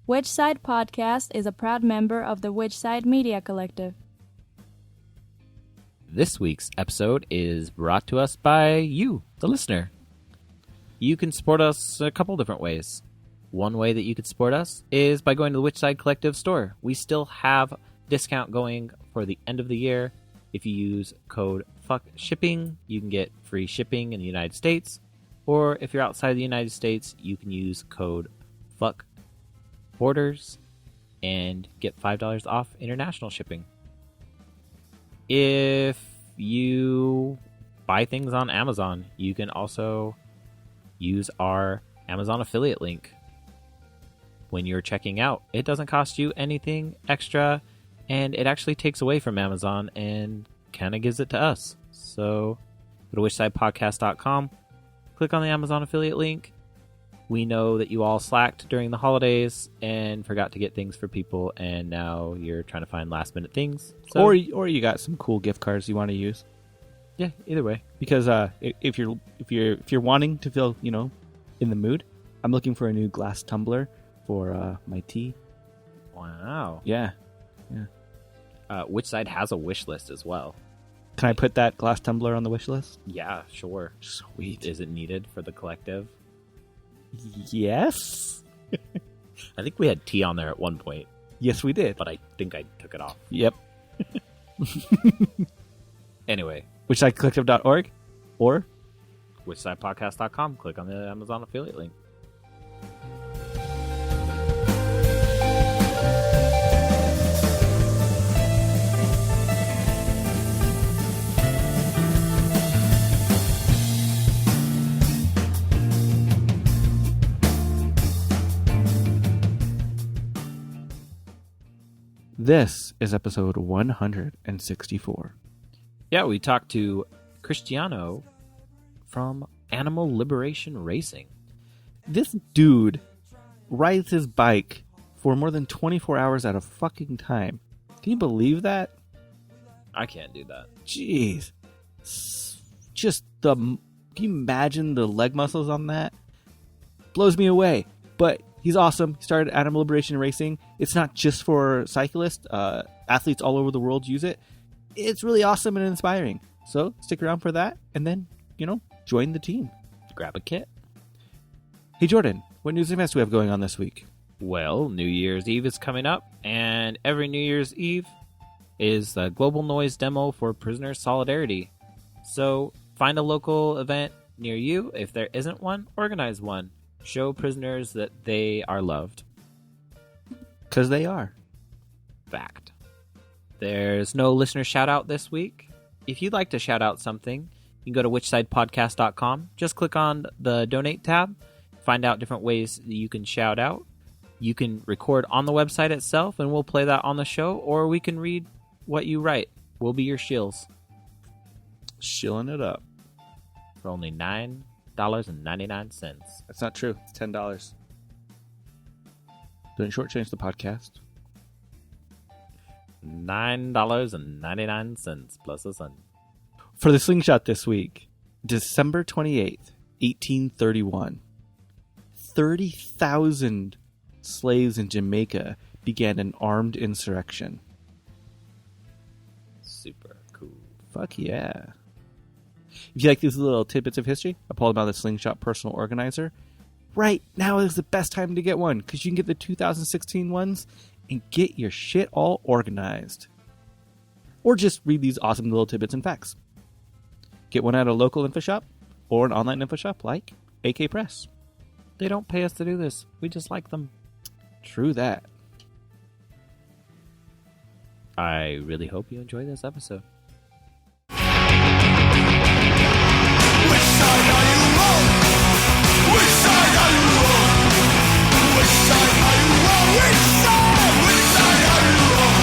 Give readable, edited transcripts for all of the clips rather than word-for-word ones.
Which Side Podcast is a proud member of the Which Side Media Collective. This week's episode is brought to us by you, the listener. You can support us a couple different ways. One way that you could support us is by going to the Which Side Collective store. We still have discount going for the end of the year. If you use code FUCKSHIPPING, you can get free shipping in the United States. Or if you're outside the United States, you can use code FUCKBORDERS and get $5 off international shipping. If you buy things on Amazon, you can also use our Amazon affiliate link when you're checking out. It doesn't cost you anything extra, and it actually takes away from Amazon and kind of gives it to us. So go to whichsidepodcast.com, click on the Amazon affiliate link. We know that you all slacked during the holidays and forgot to get things for people, and now you're trying to find last minute things. So, or you got some cool gift cards you want to use. Yeah, either way. Because if you're wanting to feel in the mood, I'm looking for a new glass tumbler for my tea. Wow. Yeah. Which Side has a wish list as well. Can I put that glass tumbler on the wish list? Yeah, sure. Sweet. Is it needed for the collective? Yes. I think we had tea on there at one point. Yes, we did. But I think I took it off. Yep. Anyway. Whichsidecollective.org or whichsidepodcast.com. Click on the Amazon affiliate link. This is episode 164. Yeah, we talked to Cristiano from Animal Liberation Racing. This dude rides his bike for more than 24 hours at a fucking time. Can you believe that? I can't do that. Jeez. Can you imagine the leg muscles on that? Blows me away. But he's awesome. He started Animal Liberation Racing. It's not just for cyclists. Athletes all over the world use it. It's really awesome and inspiring. So stick around for that and then, join the team. Grab a kit. Hey, Jordan, what news and events do we have going on this week? Well, New Year's Eve is coming up, and every New Year's Eve is the Global Noise Demo for Prisoner Solidarity. So find a local event near you. If there isn't one, organize one. Show prisoners that they are loved. Because they are. Fact. There's no listener shout out this week. If you'd like to shout out something, you can go to whichsidepodcast.com. Just click on the donate tab. Find out different ways that you can shout out. You can record on the website itself and we'll play that on the show, or we can read what you write. We'll be your shills. Shilling it up. For only $9.99. That's not true. It's $10. Don't shortchange the podcast. $9.99 plus a cent. For the slingshot this week, December 28th, 1831, 30,000 slaves in Jamaica began an armed insurrection. Super cool. Fuck yeah. If you like these little tidbits of history, I pulled them out of the Slingshot Personal Organizer. Right now is the best time to get one, because you can get the 2016 ones and get your shit all organized. Or just read these awesome little tidbits and facts. Get one at a local info shop or an online info shop like AK Press. They don't pay us to do this. We just like them. True that. I really hope you enjoy this episode. Which side are you on? Which side are you on? Which side are you on? Which side? Which side are you on?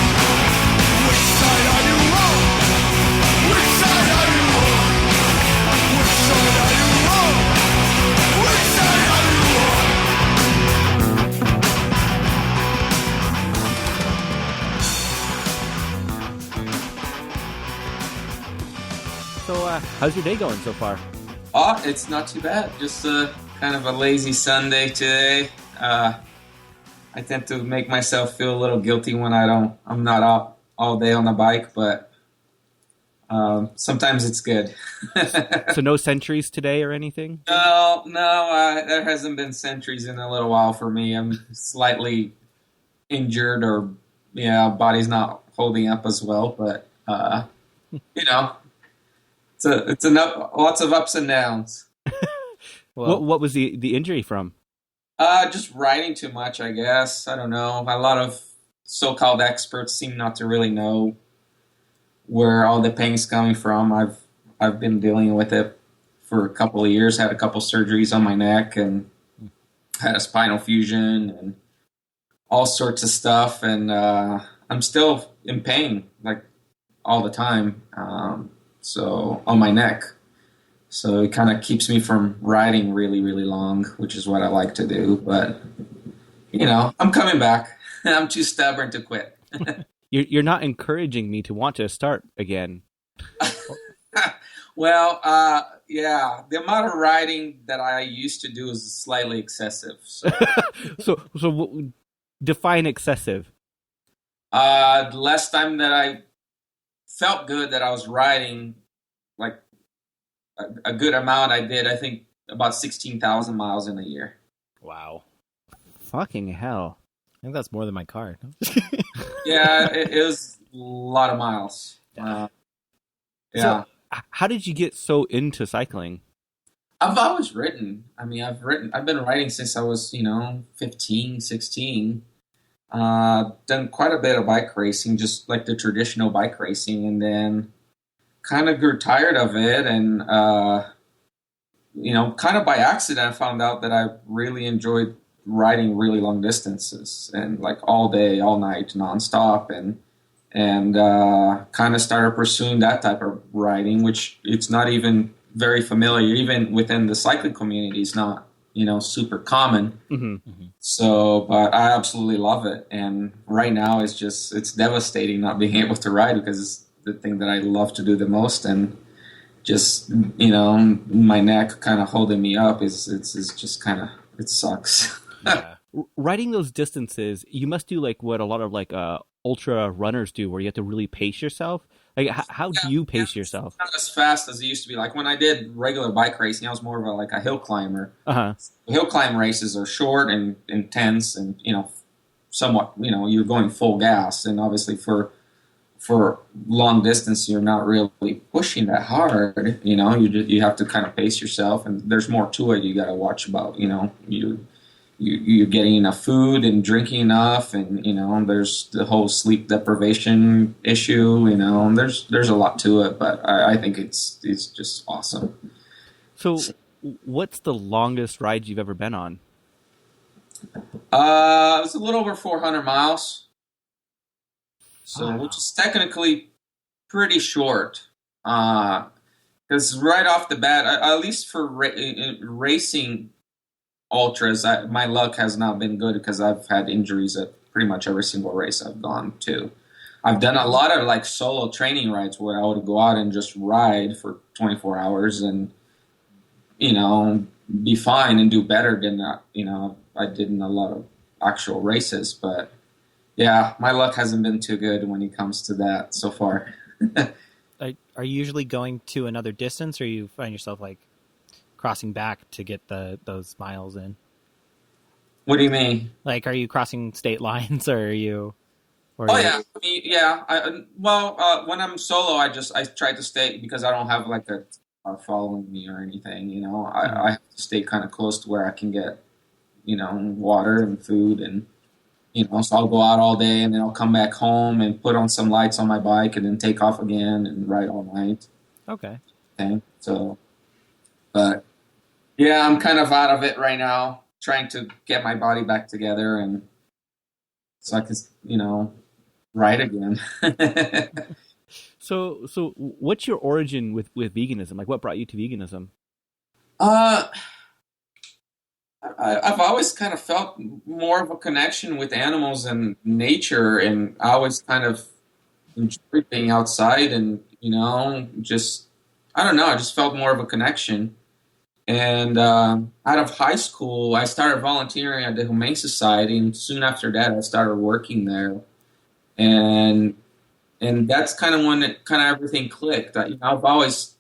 Which side are you on? Which side are you on? Which side are you on? Which side are you on? So, how's your day going so far? Oh, it's not too bad. Just kind of a lazy Sunday today. I tend to make myself feel a little guilty when I'm not out all day on the bike, but sometimes it's good. So no centuries today or anything? No, there hasn't been centuries in a little while for me. I'm slightly injured, or body's not holding up as well, but it's lots of ups and downs. Well, what was the injury from? Just riding too much, I guess. I don't know. A lot of so-called experts seem not to really know where all the pain's coming from. I've been dealing with it for a couple of years. Had a couple surgeries on my neck and had a spinal fusion and all sorts of stuff. And I'm still in pain, like all the time. So on my neck. So it kind of keeps me from riding really, really long, which is what I like to do. But, I'm coming back. I'm too stubborn to quit. You're not encouraging me to want to start again. Well, the amount of riding that I used to do is slightly excessive. So, so define excessive. The last time that I felt good that I was riding, like a good amount, I did, I think, about 16,000 miles in a year. Wow. Fucking hell. I think that's more than my car. Yeah, it was a lot of miles. Yeah. So, how did you get so into cycling? I've always ridden. I mean, I've been riding since I was, 15, 16. Done quite a bit of bike racing, just like the traditional bike racing, and then kind of grew tired of it, and kind of by accident I found out that I really enjoyed riding really long distances, and like all day, all night, nonstop, and kind of started pursuing that type of riding, which it's not even very familiar, even within the cycling community. It's not, super common. Mm-hmm. Mm-hmm. So, but I absolutely love it, and right now it's devastating not being able to ride, because it's the thing that I love to do the most, and just my neck kind of holding me up is just kind of, it sucks. Yeah. Riding those distances, you must do like what a lot of ultra runners do, where you have to really pace yourself. Like, how do you pace yourself? Not as fast as it used to be. Like when I did regular bike racing, I was more of a hill climber. Uh-huh. Hill climb races are short and intense, and somewhat you're going full gas, and obviously for long distance you're not really pushing that hard. You have to kind of pace yourself, and there's more to it. You got to watch about you're getting enough food and drinking enough, and there's the whole sleep deprivation issue. There's a lot to it, but I think it's just awesome. So what's the longest ride you've ever been on? It was a little over 400 miles, which is technically pretty short, because right off the bat, at least for racing ultras, my luck has not been good, because I've had injuries at pretty much every single race I've gone to. I've done a lot of solo training rides where I would go out and just ride for 24 hours and be fine and do better than I did in a lot of actual races. But yeah, my luck hasn't been too good when it comes to that so far. Are you usually going to another distance, or you find yourself crossing back to get those miles in? What do you mean? Are you crossing state lines, or are you? Yeah. I mean, yeah. When I'm solo, I try to stay, because I don't have a car following me or anything. I have to stay kind of close to where I can get, water and food, and so I'll go out all day, and then I'll come back home and put on some lights on my bike, and then take off again and ride all night. Okay. So, but yeah, I'm kind of out of it right now, trying to get my body back together, and so I can, ride again. So what's your origin with veganism? What brought you to veganism? I've always kind of felt more of a connection with animals and nature, and I always kind of enjoyed being outside, and I don't know, I just felt more of a connection. And out of high school, I started volunteering at the Humane Society, and soon after that, I started working there. And that's kind of when kind of everything clicked. I've always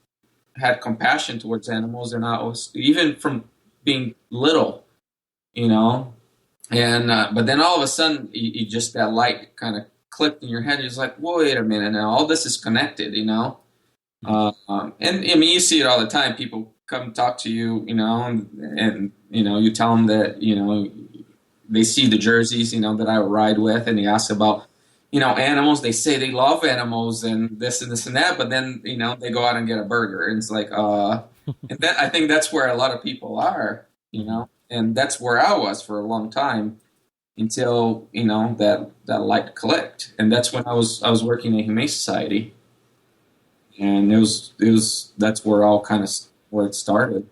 had compassion towards animals, and I was even from being little, you know. And but then all of a sudden, you just that light kind of clicked in your head. You're just like, wait a minute, now all this is connected, you know. And I mean, you see it all the time. People come talk to you, you know, and you know, you tell them that, you know, they see the jerseys, you know, that I ride with, and they ask about, you know, animals. They say they love animals and this and this and that, but then, you know, they go out and get a burger, and it's like, and that, I think that's where a lot of people are, you know, and that's where I was for a long time until, you know, that light clicked, and that's when I was working in Humane Society, and it was that's where all kind of where it started.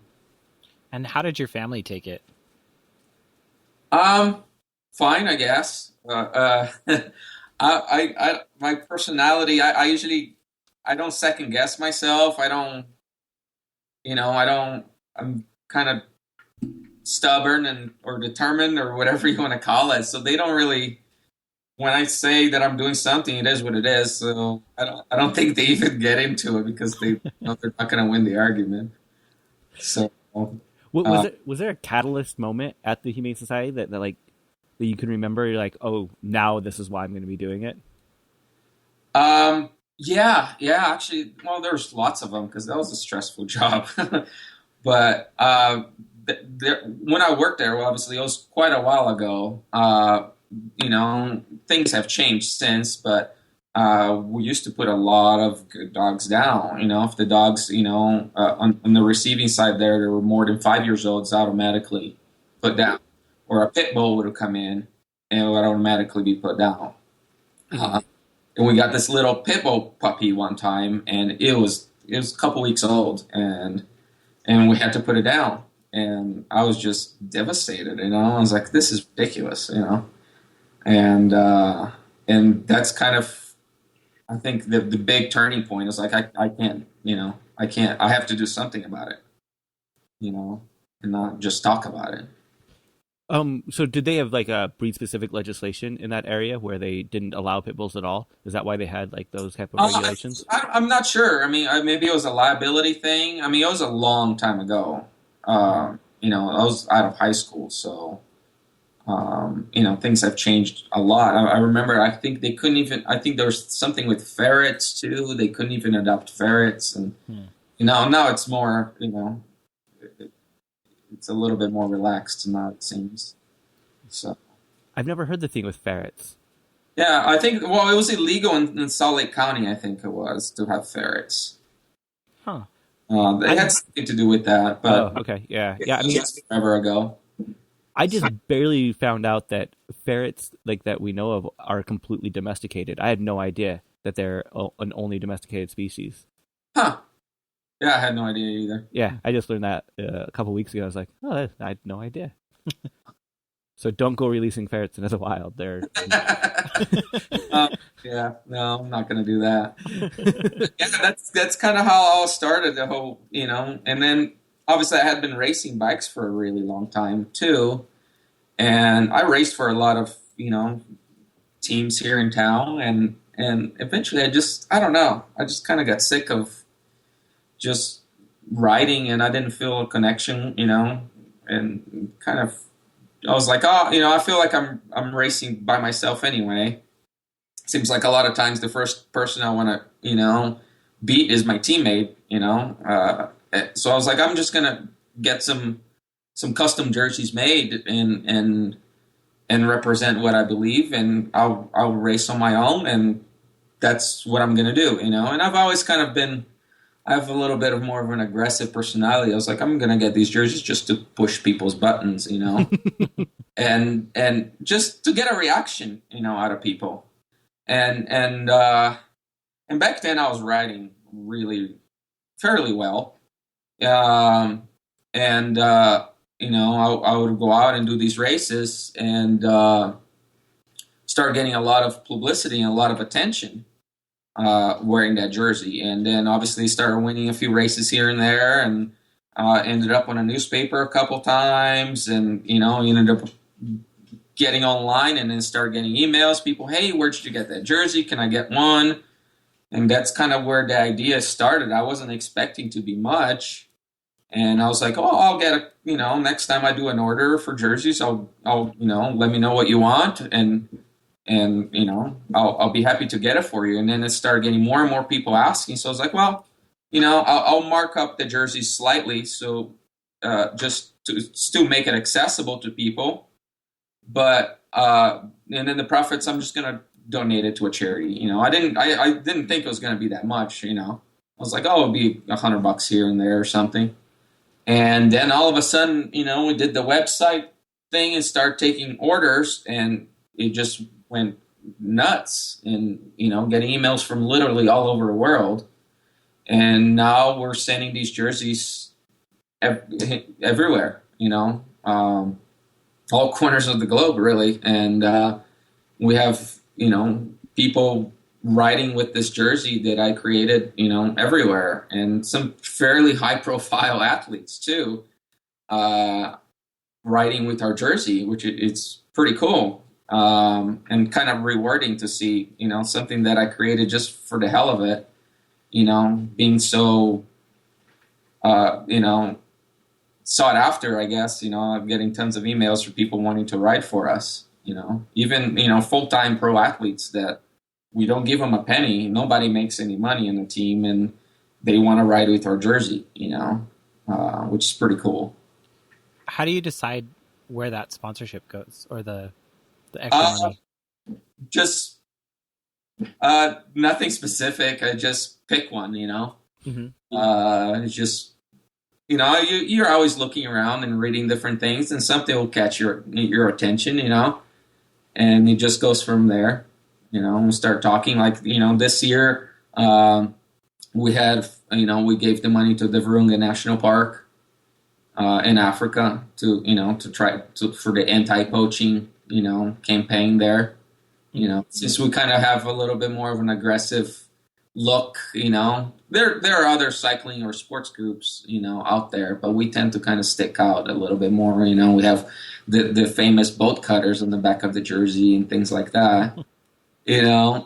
And how did your family take it? Fine, I guess. I my personality, I usually, I don't second guess myself. I'm kind of stubborn or determined or whatever you want to call it. So they don't really, when I say that I'm doing something, it is what it is. So I don't think they even get into it because they know they're not going to win the argument. So was there a catalyst moment at the Humane Society that you can remember? You're like, oh, now this is why I'm going to be doing it. Yeah. Actually, well, there's lots of them because that was a stressful job. But when I worked there, well, obviously it was quite a while ago. You know, things have changed since, but we used to put a lot of good dogs down. You know, if the dogs, you know, on the receiving side there, they were more than 5 years old, it's automatically put down. Or a pit bull would have come in and it would automatically be put down. And we got this little pit bull puppy one time, and it was a couple weeks old, and we had to put it down. And I was just devastated, you know. I was like, this is ridiculous, you know. And that's kind of, I think the big turning point is like, I can't, you know, I have to do something about it, you know, and not just talk about it. So did they have like a breed-specific legislation in that area where they didn't allow pit bulls at all? Is that why they had like those type of regulations? I'm not sure. I mean, maybe it was a liability thing. I mean, it was a long time ago. You know, I was out of high school, so you know, things have changed a lot. I remember, I think they couldn't even. I think there was something with ferrets too. They couldn't even adopt ferrets, and you know, now it's more, you know. It's a little bit more relaxed now, it seems. So, I've never heard the thing with ferrets. Yeah, I think, well, it was illegal in Salt Lake County, I think it was, to have ferrets. Huh. They had something to do with that, but okay, yeah. I mean, it's forever ago. I just barely found out that ferrets like that we know of are completely domesticated. I had no idea that they're an only domesticated species. Huh. Yeah, I had no idea either. Yeah, I just learned that a couple weeks ago. I was like, oh, I had no idea. So don't go releasing ferrets into the wild. They're yeah, no, I'm not going to do that. Yeah, that's kind of how it all started, the whole, you know. And then obviously I had been racing bikes for a really long time too, and I raced for a lot of, you know, teams here in town, and eventually I just kind of got sick of just riding, and I didn't feel a connection, you know, and kind of, I was like, oh, you know, I feel like I'm racing by myself anyway. Seems like a lot of times the first person I want to, you know, beat is my teammate, you know. So I was like, I'm just gonna get some custom jerseys made and represent what I believe, and I'll race on my own, and that's what I'm gonna do, you know. And I've always kind of been, I have a little bit of more of an aggressive personality. I was like, I'm going to get these jerseys just to push people's buttons, you know, and just to get a reaction, you know, out of people. And back then I was riding really fairly well. You know, I would go out and do these races and start getting a lot of publicity and a lot of attention. Wearing that jersey, and then obviously started winning a few races here and there, and Ended up on a newspaper a couple times, and ended up getting online, and then started getting emails. People, hey, where did you get that jersey? Can I get one? And that's kind of where the idea started. I wasn't expecting to be much, and I was like, oh, I'll get next time I do an order for jerseys, I'll let me know what you want, and I'll be happy to get it for you. And then it started getting more and more people asking. So I was like, well, I'll mark up the jerseys slightly, so just to still make it accessible to people. But and then the profits, I'm just gonna donate it to a charity. I didn't think it was gonna be that much. I was like, oh, it'll be $100 here and there or something. And then all of a sudden, we did the website thing and started taking orders, and it just went nuts. And getting emails from literally all over the world. And now we're sending these jerseys everywhere. All corners of the globe, really. And we have, people riding with this jersey that I created, everywhere. And some fairly high-profile athletes, too, riding with our jersey, which it's pretty cool. And kind of rewarding to see, something that I created just for the hell of it, being so, sought after, I guess. I'm getting tons of emails from people wanting to ride for us, even, full-time pro athletes that we don't give them a penny. Nobody makes any money in the team, and they want to ride with our jersey, which is pretty cool. How do you decide where that sponsorship goes, or the extra money? Just nothing specific. I just pick one, Mm-hmm. It's just, you're always looking around and reading different things, and something will catch your attention, and it just goes from there. We start talking, like, this year we had, we gave the money to the Virunga National Park in Africa to try for the anti-poaching, campaign there. Since we kind of have a little bit more of an aggressive look, there are other cycling or sports groups, out there, but we tend to kind of stick out a little bit more. We have the famous boat cutters on the back of the jersey and things like that. So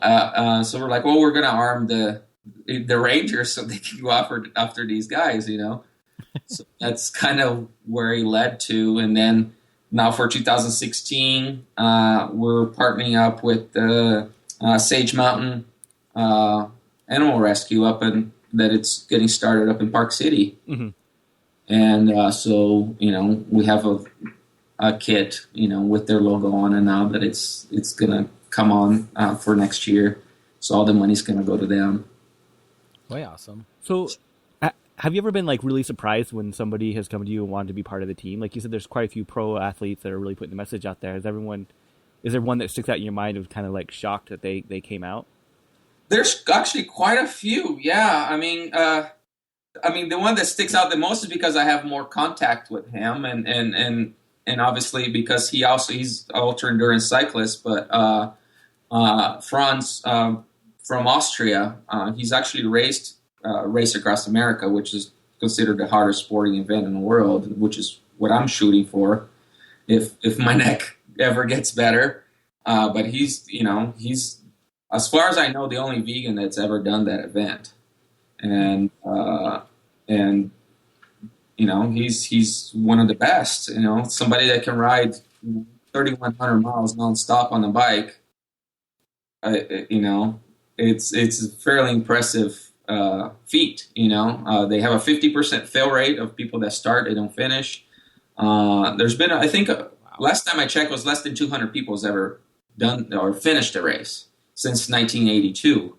we're like, well, we're going to arm the Rangers so they can go after these guys, So that's kind of where he led to. And then now for 2016, we're partnering up with the Sage Mountain Animal Rescue that it's getting started up in Park City. Mm-hmm. And so, we have a kit, with their logo on it now that it's going to come on for next year. So all the money's going to go to them. Way awesome. So have you ever been really surprised when somebody has come to you and wanted to be part of the team? Like you said, there's quite a few pro athletes that are really putting the message out there. Is there one that sticks out in your mind of kind of shocked that they came out? There's actually quite a few. Yeah. I mean, the one that sticks out the most is because I have more contact with him, and obviously because he's ultra endurance cyclist, but Franz from Austria, he's actually raced Race Across America, which is considered the hardest sporting event in the world, which is what I'm shooting for if my neck ever gets better. But he's as far as I know, the only vegan that's ever done that event. And he's one of the best, somebody that can ride 3,100 miles nonstop on a bike. It's a fairly impressive feat. They have a 50% fail rate of people that start, they don't finish. There's been, I think, last time I checked was less than 200 people has ever done or finished a race since 1982.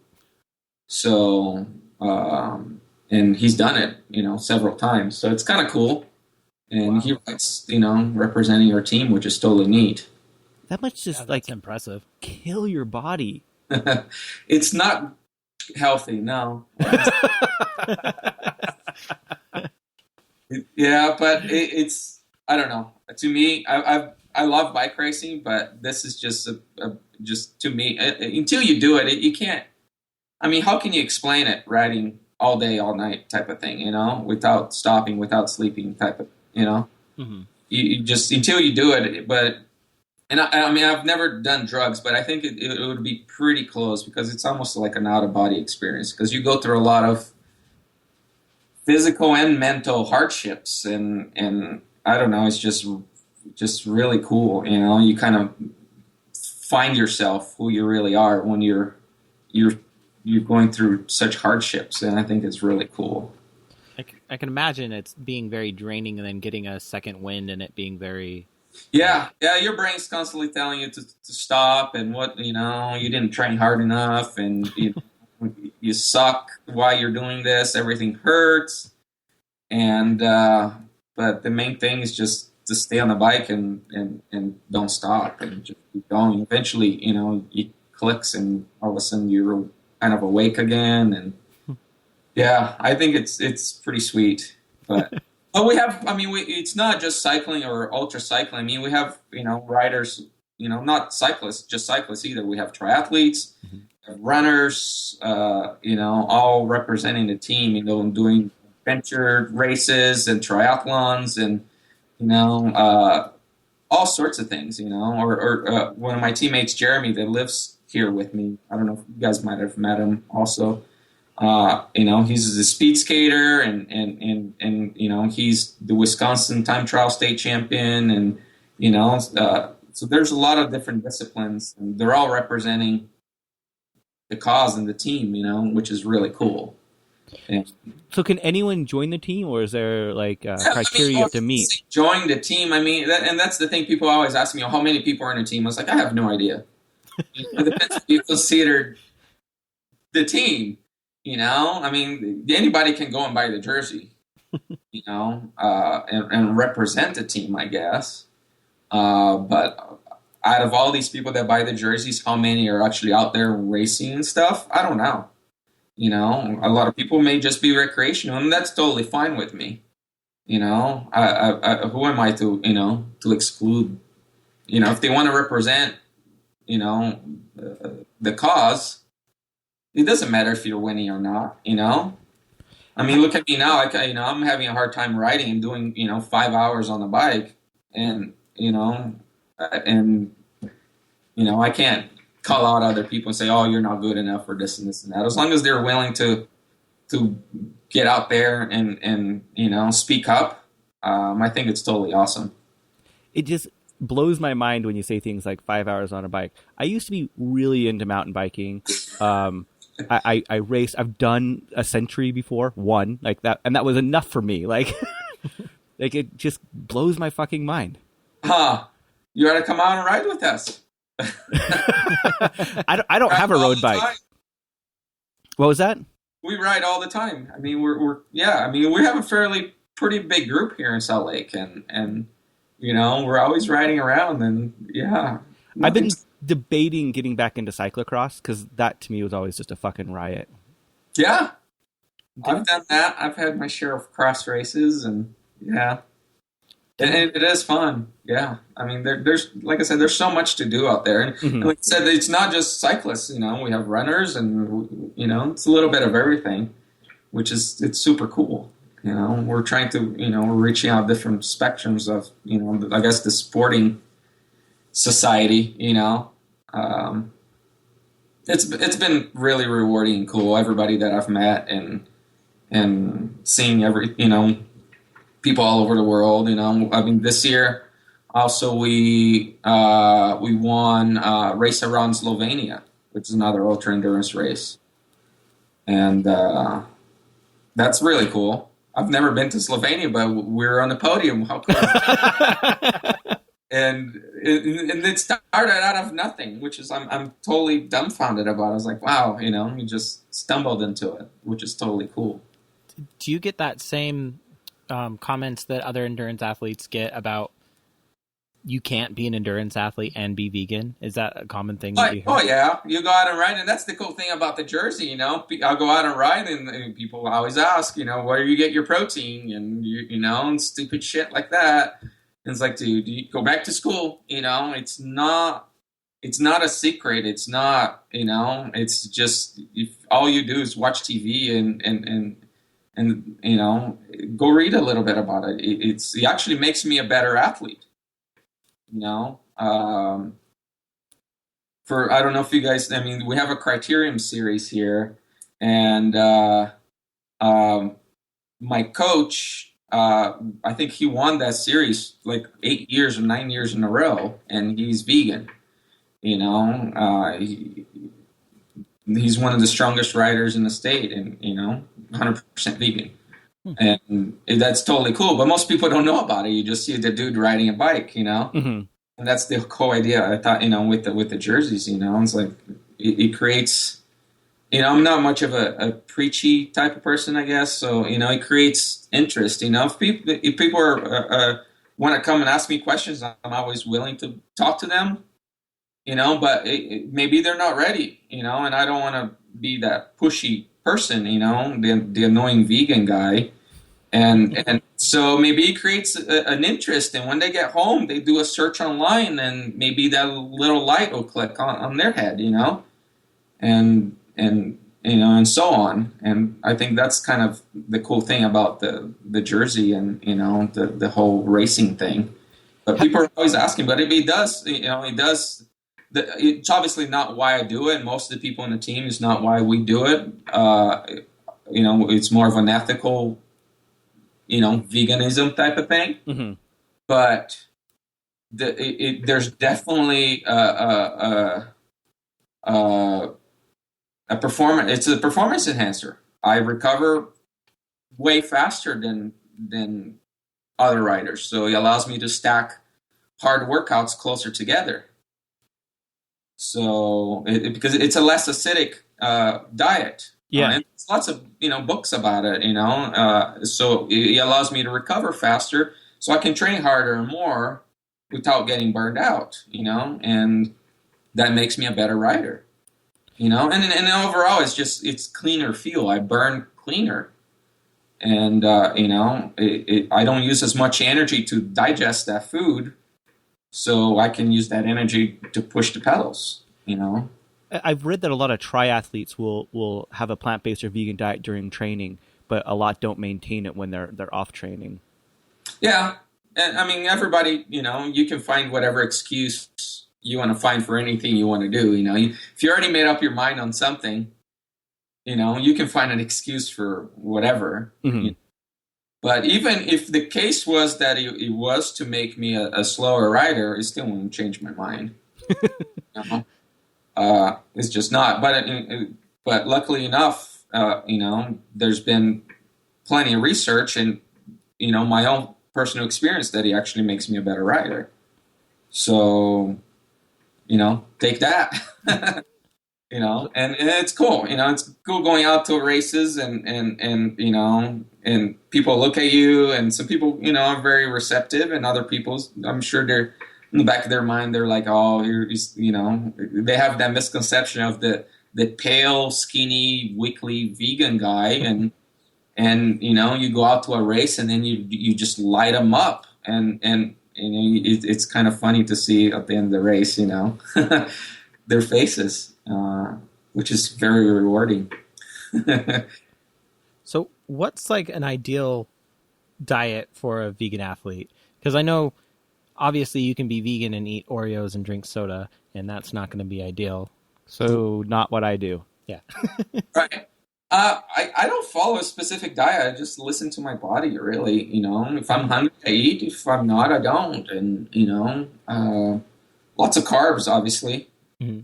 So, and he's done it, several times. So it's kind of cool. And wow. He writes, representing our team, which is totally neat. That much just that's impressive. Kill your body. It's not healthy, no. Yeah, but it's I don't know. To me, I love bike racing, but this is just just to me, until you do it, you can't. I mean, how can you explain it riding all day, all night type of thing, without stopping, without sleeping type of, Mm-hmm. you just, until you do it. But, and I mean, I've never done drugs, but I think it would be pretty close, because it's almost like an out-of-body experience, because you go through a lot of physical and mental hardships, and I don't know, it's just really cool. You kind of find yourself who you really are when you're going through such hardships, and I think it's really cool. I can imagine it's being very draining, and then getting a second wind and it being very... Yeah, your brain's constantly telling you to stop, and you didn't train hard enough, and you suck while you're doing this, everything hurts, and but the main thing is just to stay on the bike and don't stop, and just keep going. Eventually, it clicks, and all of a sudden you're kind of awake again, and yeah, I think it's pretty sweet. But we have, it's not just cycling or ultra cycling. I mean, we have, riders, not cyclists, just cyclists either. We have triathletes, runners, all representing the team, doing adventure races and triathlons, and, all sorts of things, or one of my teammates, Jeremy, that lives here with me. I don't know if you guys might have met him also. He's a speed skater, and he's the Wisconsin time trial state champion, and so there's a lot of different disciplines, and they're all representing the cause and the team, which is really cool. And, so can anyone join the team, or is there criteria you have to meet? Join the team. And that's the thing. People always ask me, how many people are in a team? I was like, I have no idea. It depends if you consider the team. Anybody can go and buy the jersey, and represent the team, I guess. But out of all these people that buy the jerseys, how many are actually out there racing and stuff? I don't know. A lot of people may just be recreational, and that's totally fine with me. Who am I to exclude? If they want to represent, the cause. It doesn't matter if you're winning or not, look at me now. I'm having a hard time riding and doing, 5 hours on the bike, and, I can't call out other people and say, oh, you're not good enough for this and this and that. As long as they're willing to get out there and speak up, I think it's totally awesome. It just blows my mind when you say things like 5 hours on a bike. I used to be really into mountain biking. I raced. I've done a century before, one like that, and that was enough for me. Like it just blows my fucking mind. You ought to come out and ride with us. I don't have a road bike. What was that? We ride all the time. We have a pretty big group here in Salt Lake, and we're always riding around, and yeah. I've been debating getting back into cyclocross, because that to me was always just a fucking riot. Yeah, I've done that. I've had my share of cross races, and yeah, it is fun. Yeah, there's like I said, there's so much to do out there, and like I said, it's not just cyclists. We have runners, and it's a little bit of everything, which is it's super cool. We're trying to we're reaching out different spectrums of I guess the sporting society. It's been really rewarding and cool. Everybody that I've met, and seeing people all over the world. This year also we won Race Around Slovenia, which is another ultra endurance race, and that's really cool. I've never been to Slovenia, but we're on the podium. How cool! And it started out of nothing, which is I'm totally dumbfounded about. I was like, wow, you just stumbled into it, which is totally cool. Do you get that same comments that other endurance athletes get about you can't be an endurance athlete and be vegan? Is that a common thing that you hear? Oh yeah, you go out and ride, and that's the cool thing about the jersey. I'll go out and ride, and people always ask, where do you get your protein, and and stupid shit like that. And it's like, dude, you go back to school. It's not it's not a secret. It's not, it's just, if all you do is watch TV and go read a little bit about it. It actually makes me a better athlete. I don't know if you guys, we have a criterium series here, and my coach, I think he won that series like 8 years or 9 years in a row, and he's vegan. He's one of the strongest riders in the state, and 100% vegan. And that's totally cool, but most people don't know about it. You just see the dude riding a bike, Mm-hmm. and that's the whole idea. I thought, with the jerseys, it's like it creates. I'm not much of a preachy type of person, I guess. So it creates interest. If people are want to come and ask me questions, I'm always willing to talk to them. But maybe they're not ready. And I don't want to be that pushy person. The annoying vegan guy. And so maybe it creates an interest, and when they get home, they do a search online, and maybe that little light will click on their head, and so on. And I think that's kind of the cool thing about the jersey and the whole racing thing. But people are always asking, but it does, it does. It's obviously not why I do it. Most of the people in the team is not why we do it. It's more of an ethical, veganism type of thing. Mm-hmm. But there's definitely a performance. It's a performance enhancer. I recover way faster than other riders, so it allows me to stack hard workouts closer together. So because it's a less acidic diet. Yeah. And there's lots of, books about it, so it allows me to recover faster, so I can train harder and more without getting burned out, and that makes me a better rider, and overall it's cleaner fuel. I burn cleaner, and, I don't use as much energy to digest that food, so I can use that energy to push the pedals, I've read that a lot of triathletes will have a plant-based or vegan diet during training, but a lot don't maintain it when they're off training. Yeah, and everybody, you can find whatever excuse you want to find for anything you want to do. If you already made up your mind on something, you can find an excuse for whatever. Mm-hmm. But even if the case was that it was to make me a slower rider, it still wouldn't change my mind. It's just not. But luckily enough, there's been plenty of research and, my own personal experience that it actually makes me a better rider. So, take that. And it's cool. It's cool going out to races and people look at you, and some people, are very receptive, and other people, I'm sure they're in the back of their mind, they're like, oh, they have that misconception of the pale, skinny, weakly vegan guy, and you go out to a race and then you just light them up, and it's kind of funny to see at the end of the race, their faces, which is very rewarding. So what's like an ideal diet for a vegan athlete? Because I know obviously you can be vegan and eat Oreos and drink soda, and that's not going to be ideal. So not what I do. Yeah. Right. I don't follow a specific diet. I just listen to my body, really. If I'm hungry, I eat. If I'm not, I don't. And, lots of carbs, obviously. Mm-hmm.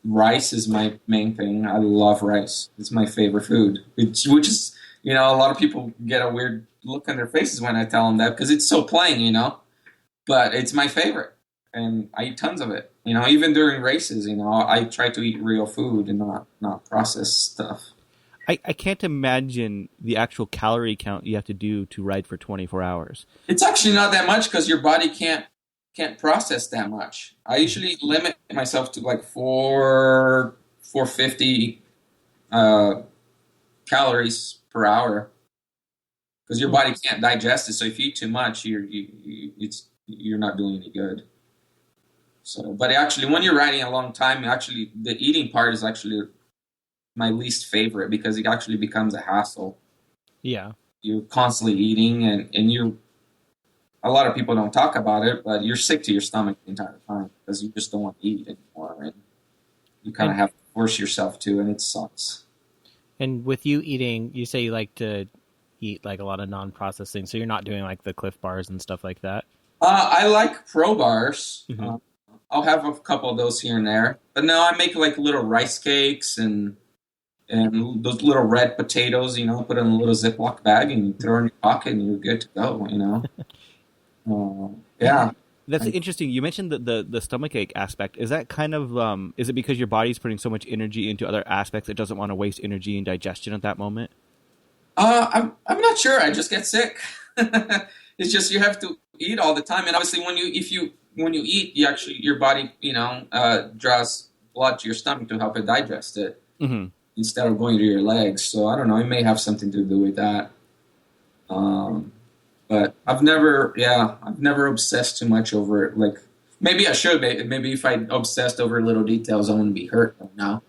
Rice is my main thing. I love rice. It's my favorite food. Which is, a lot of people get a weird look on their faces when I tell them that, because it's so plain, but it's my favorite, and I eat tons of it. Even during races, I try to eat real food and not processed stuff. I can't imagine the actual calorie count you have to do to ride for 24 hours. It's actually not that much, because your body can't process that much. I usually limit myself to like 450 calories per hour, because your body can't digest it. So if you eat too much, you're not doing any good. So, but actually, when you're riding a long time, actually, the eating part is actually my least favorite because it actually becomes a hassle. Yeah. You're constantly eating, and you're. A lot of people don't talk about it, but you're sick to your stomach the entire time because you just don't want to eat anymore, and you kind of have to force yourself to, and it sucks. And with you eating, you say you like to eat like a lot of non-processed things, so you're not doing like the Cliff Bars and stuff like that? I like Pro Bars. Mm-hmm. I'll have a couple of those here and there, but no, I make like little rice cakes and those little red potatoes. You know, put in a little Ziploc bag and you throw it in your pocket, and you're good to go. You know. Yeah, that's interesting. You mentioned the stomachache aspect. Is that kind of is it because your body's putting so much energy into other aspects it doesn't want to waste energy in digestion at that moment? I'm not sure. I just get sick. It's just you have to eat all the time, and obviously when you eat, you actually your body draws blood to your stomach to help it digest it instead of going to your legs. So I don't know. It may have something to do with that. But I've never obsessed too much over it. Like, maybe I should. Maybe if I obsessed over little details, I wouldn't be hurt. No.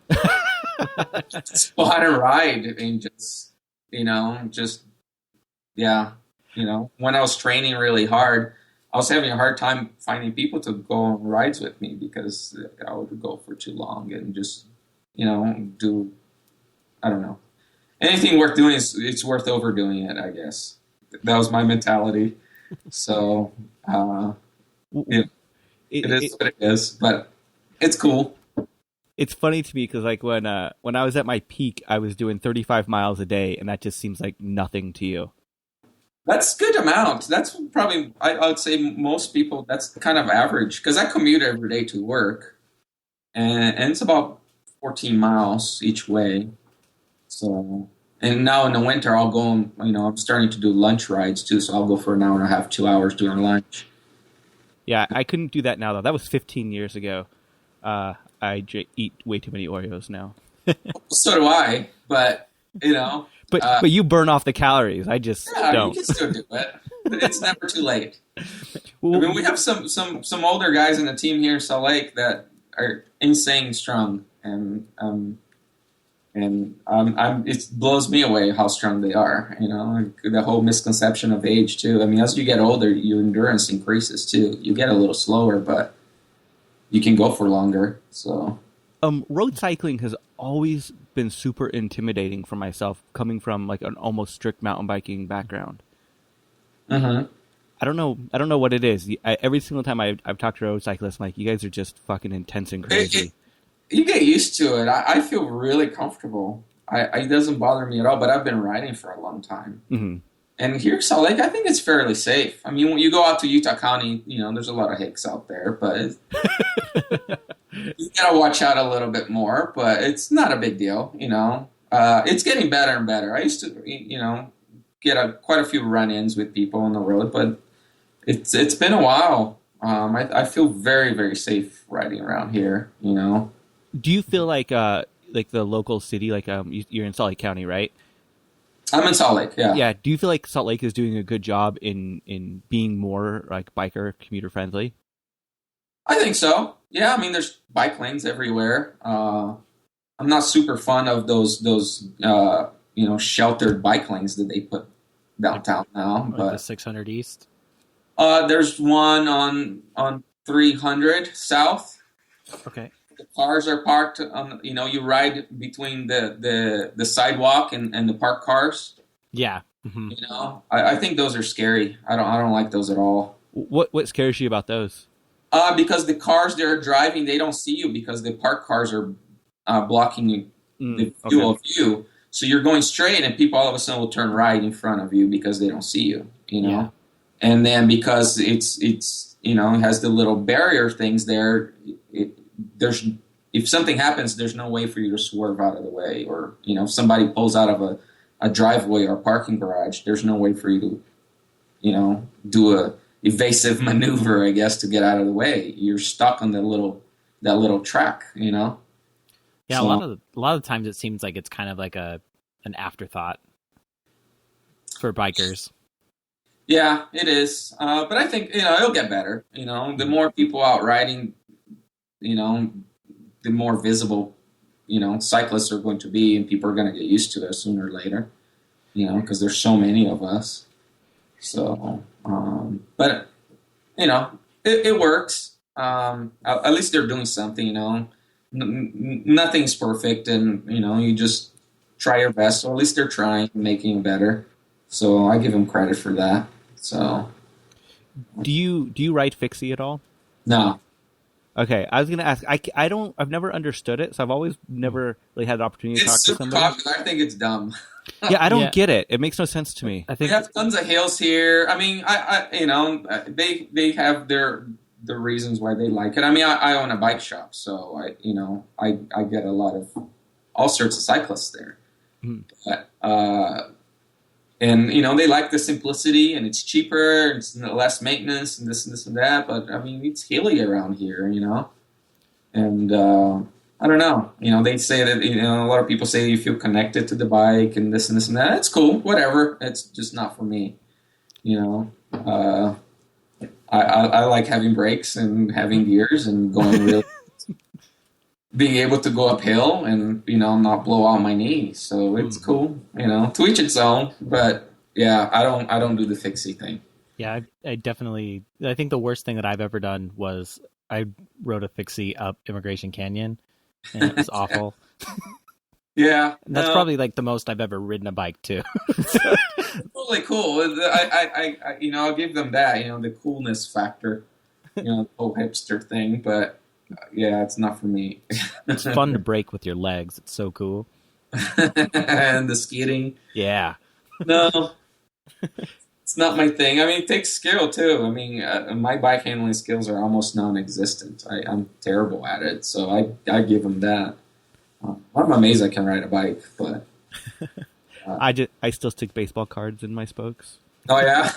Just go out and ride and when I was training really hard, I was having a hard time finding people to go on rides with me because I would go for too long and just, do, I don't know. Anything worth doing it's worth overdoing it, I guess. That was my mentality. So, it is what it is, but it's cool. It's funny to me because, like, when I was at my peak, I was doing 35 miles a day, and that just seems like nothing to you. That's a good amount. That's probably, I would say most people, that's kind of average because I commute every day to work, and it's about 14 miles each way. So... And now in the winter, I'll go and, I'm starting to do lunch rides too. So I'll go for an hour and a half, 2 hours during lunch. Yeah, I couldn't do that now, though. That was 15 years ago. I eat way too many Oreos now. So do I, but, But you burn off the calories. I just don't. You can still do it. It's never too late. Well, I mean, we have some older guys in the team here in Salt Lake that are insane strong. And it blows me away how strong they are. The whole misconception of age too. I mean, as you get older, your endurance increases too. You get a little slower, but you can go for longer. So, road cycling has always been super intimidating for myself, coming from like an almost strict mountain biking background. Mm-hmm. I don't know what it is. Every single time I've talked to road cyclists, I'm like, you guys are just fucking intense and crazy. You get used to it. I feel really comfortable. It doesn't bother me at all, but I've been riding for a long time. Mm-hmm. And here in Salt Lake, I think it's fairly safe. I mean, when you go out to Utah County, there's a lot of hicks out there, but you got to watch out a little bit more, but it's not a big deal, It's getting better and better. I used to, get quite a few run-ins with people on the road, but it's been a while. I feel very, very safe riding around here, Do you feel like the local city, like you're in Salt Lake County, right? I'm in Salt Lake, yeah. Yeah. Do you feel like Salt Lake is doing a good job in being more like biker commuter friendly? I think so. Yeah, I mean, there's bike lanes everywhere. I'm not super fond of those sheltered bike lanes that they put downtown now. Like but the 600 East? There's one on 300 South. Okay. The cars are parked on. You ride between the sidewalk and the parked cars. Yeah. Mm-hmm. I think those are scary. I don't like those at all. What scares you about those? Because the cars they're driving, they don't see you because the parked cars are blocking the view of you. So you're going straight, and people all of a sudden will turn right in front of you because they don't see you. Yeah. And then because it's it has the little barrier things there. If something happens, there's no way for you to swerve out of the way, or if somebody pulls out of a driveway or a parking garage, there's no way for you to do a evasive maneuver, I guess, to get out of the way. You're stuck on that little track, Yeah, so, a lot of times it seems like it's kind of like an afterthought for bikers. Yeah, it is. But I think it'll get better. The more people out riding, the more visible, cyclists are going to be, and people are going to get used to it sooner or later, because there's so many of us. So, but, it works. At least they're doing something, nothing's perfect, and, you just try your best. So at least they're trying, making it better. So I give them credit for that. So, do you write Fixie at all? No. Okay, I was going to ask. I've never understood it, so I've always never really had the opportunity to talk to somebody. It's popular. I think it's dumb. Yeah, I don't get it. It makes no sense to me. I think we have tons of hills here. I mean, they have their reasons why they like it. I mean, I own a bike shop, so I get a lot of all sorts of cyclists there. But, and they like the simplicity, and it's cheaper, and it's less maintenance, and this and that. But I mean, it's hilly around here, and I don't know. They say that a lot of people say you feel connected to the bike, and this and that. It's cool, whatever. It's just not for me. I like having brakes and having gears and going real. Being able to go uphill and, not blow out my knee. So it's cool, to each its own. But yeah, I don't do the fixie thing. Yeah, I definitely, I think the worst thing that I've ever done was I rode a fixie up Immigration Canyon, and it was awful. Yeah. And that's probably like the most I've ever ridden a bike too. Totally cool. I'll give them that, the coolness factor, the whole hipster thing, but yeah, it's not for me. It's fun to break with your legs. It's so cool. And the skiing. Yeah. No, it's not my thing. I mean, it takes skill too. I mean, my bike handling skills are almost non-existent. I'm terrible at it, so I give them that. I'm amazed I can ride a bike, but I still stick baseball cards in my spokes. Oh yeah.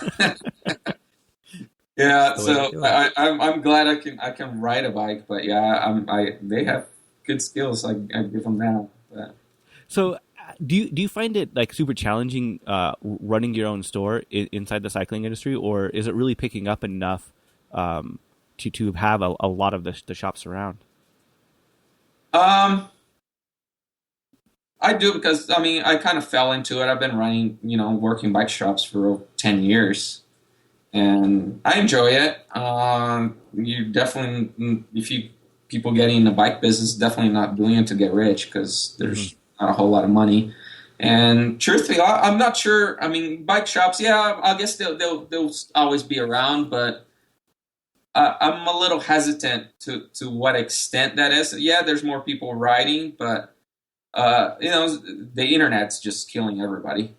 Yeah, so I'm glad I can ride a bike, but yeah, they have good skills. I give them that. But. So, do you find it like super challenging running your own store inside the cycling industry, or is it really picking up enough to have a lot of the shops around? I do, because I kind of fell into it. I've been running, working bike shops for 10 years. And I enjoy it. You definitely, people getting in the bike business, definitely not doing it to get rich, because there's not a whole lot of money. And truthfully, I'm not sure. I mean, bike shops, yeah, I guess they'll always be around, but I'm a little hesitant to what extent that is. Yeah, there's more people riding, but the internet's just killing everybody.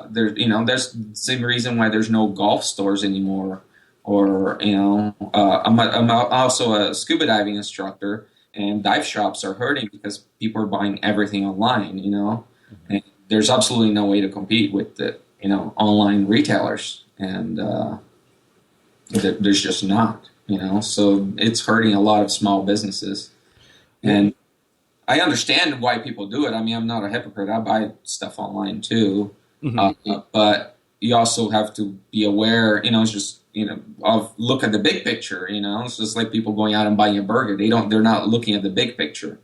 There's the same reason why there's no golf stores anymore, or I'm also a scuba diving instructor, and dive shops are hurting because people are buying everything online. And there's absolutely no way to compete with the online retailers, and there's just not. So it's hurting a lot of small businesses, and I understand why people do it. I mean, I'm not a hypocrite. I buy stuff online too. But you also have to be aware, it's just, of look at the big picture, it's just like people going out and buying a burger. They're not looking at the big picture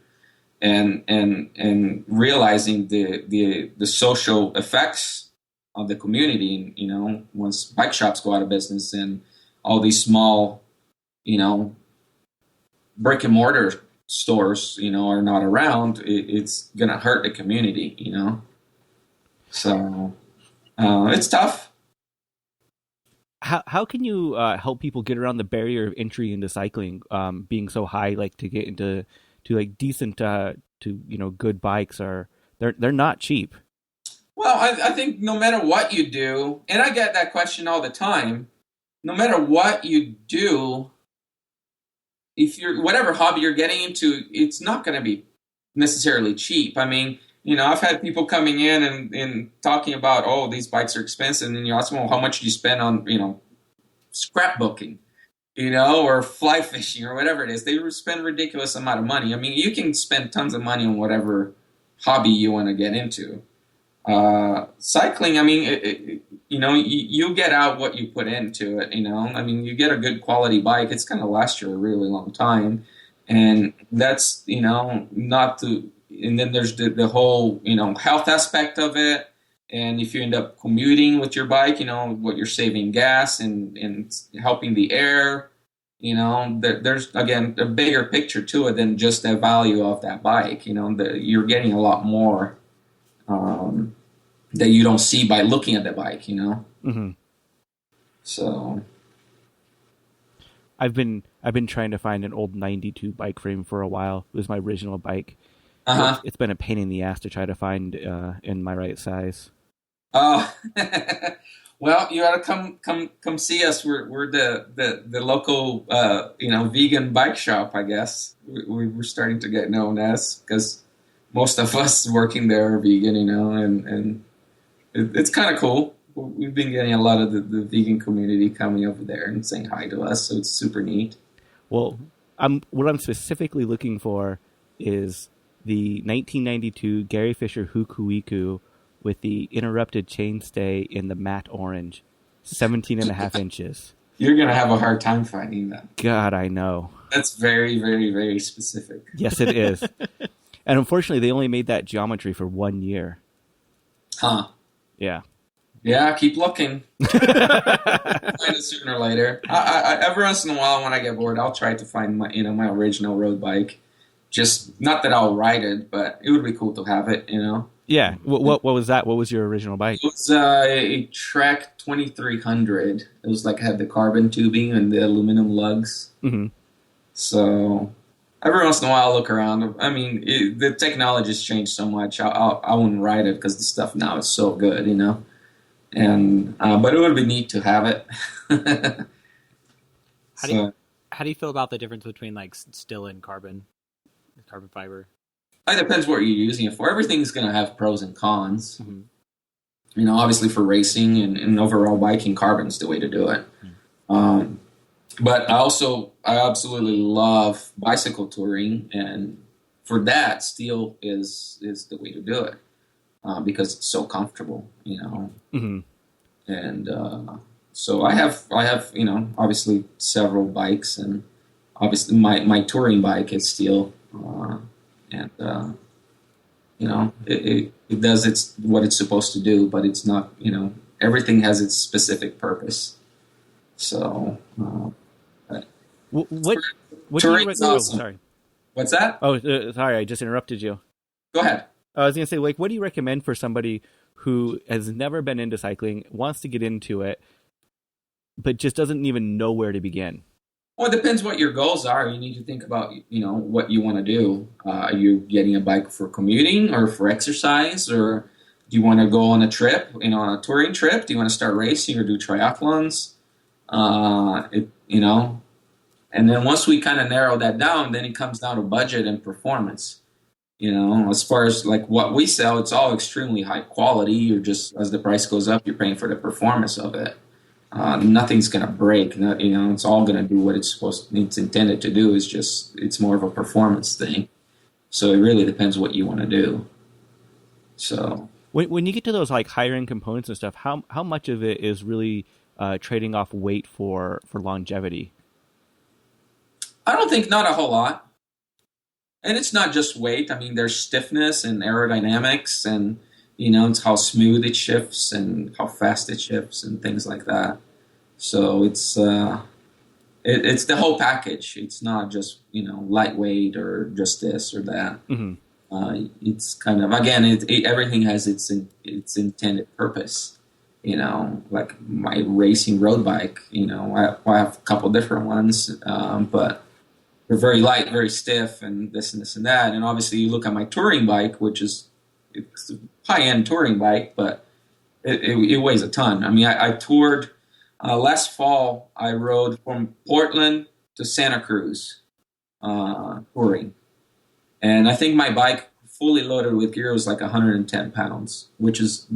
and realizing the social effects of the community. Once bike shops go out of business and all these small, brick and mortar stores, are not around, it's going to hurt the community, So it's tough. How can you help people get around the barrier of entry into cycling, being so high, like to get into like decent good bikes they're not cheap? Well, I think no matter what you do, and I get that question all the time, no matter what you do, if whatever hobby you're getting into, it's not going to be necessarily cheap. I mean, I've had people coming in and talking about, oh, these bikes are expensive. And then you ask them, well, how much do you spend on, scrapbooking, or fly fishing or whatever it is. They spend a ridiculous amount of money. I mean, you can spend tons of money on whatever hobby you want to get into. Cycling, I mean, you get out what you put into it, I mean, you get a good quality bike, it's going to last you a really long time. And that's, not to, and then there's the whole, health aspect of it. And if you end up commuting with your bike, what you're saving gas and helping the air, there's, again, a bigger picture to it than just the value of that bike. You're getting a lot more that you don't see by looking at the bike, Mm-hmm. So I've been trying to find an old 92 bike frame for a while. It was my original bike. Uh-huh. It's been a pain in the ass to try to find in my right size. Oh, well, you ought to come see us. We're the local vegan bike shop, I guess. We're starting to get known as, because most of us working there are vegan, and it's kind of cool. We've been getting a lot of the vegan community coming over there and saying hi to us, so it's super neat. Well, what I'm specifically looking for is the 1992 Gary Fisher Hukuiku with the interrupted chainstay in the matte orange, 17.5 inches. You're going to have a hard time finding that. God, I know. That's very, very, very specific. Yes, it is. And unfortunately, they only made that geometry for 1 year. Huh. Yeah. Yeah, keep looking. Find it sooner or later. I every once in a while, when I get bored, I'll try to find my original road bike. Just not that I'll ride it, but it would be cool to have it. Yeah. What was that? What was your original bike? It was a Trek 2300. It was like, had the carbon tubing and the aluminum lugs. Mm-hmm. So every once in a while, I'll look around. I mean, the technology's changed so much. I wouldn't ride it because the stuff now is so good, And but it would be neat to have it. How do you feel about the difference between like still and carbon fiber? It depends what you're using it for. Everything's going to have pros and cons. Mm-hmm. Obviously for racing and overall biking, carbon's the way to do it. Mm-hmm. But I absolutely love bicycle touring, and for that, steel is the way to do it. Because it's so comfortable, Mm-hmm. And so I have obviously several bikes, and obviously my touring bike is steel, and it does what it's supposed to do, but it's not, everything has its specific purpose. So What do you awesome. sorry. What's that? Oh, sorry, I just interrupted you. Go ahead. I was going to say, what do you recommend for somebody who has never been into cycling, wants to get into it, but just doesn't even know where to begin? Well, it depends what your goals are. You need to think about, what you want to do. Are you getting a bike for commuting or for exercise, or do you want to go on a trip, on a touring trip? Do you want to start racing or do triathlons? And then once we kind of narrow that down, then it comes down to budget and performance. As far as like what we sell, it's all extremely high quality. You're just, as the price goes up, you're paying for the performance of it. Nothing's going to break. It's all going to do what it's intended to do. It's more of a performance thing. So it really depends what you want to do. So when you get to those like higher end components and stuff, how much of it is really trading off weight for longevity? I don't think not a whole lot. And it's not just weight. I mean, there's stiffness and aerodynamics, and it's how smooth it shifts and how fast it shifts and things like that. So it's the whole package. It's not just lightweight or just this or that. Mm-hmm. It's kind of, again, everything has its intended purpose. Like my racing road bike. I have a couple different ones, but they're very light, very stiff, and this and that. And obviously, you look at my touring bike, which is it's a high-end touring bike, but it weighs a ton. I mean, I toured last fall. I rode from Portland to Santa Cruz touring, and I think my bike, fully loaded with gear, was like 110 pounds, which is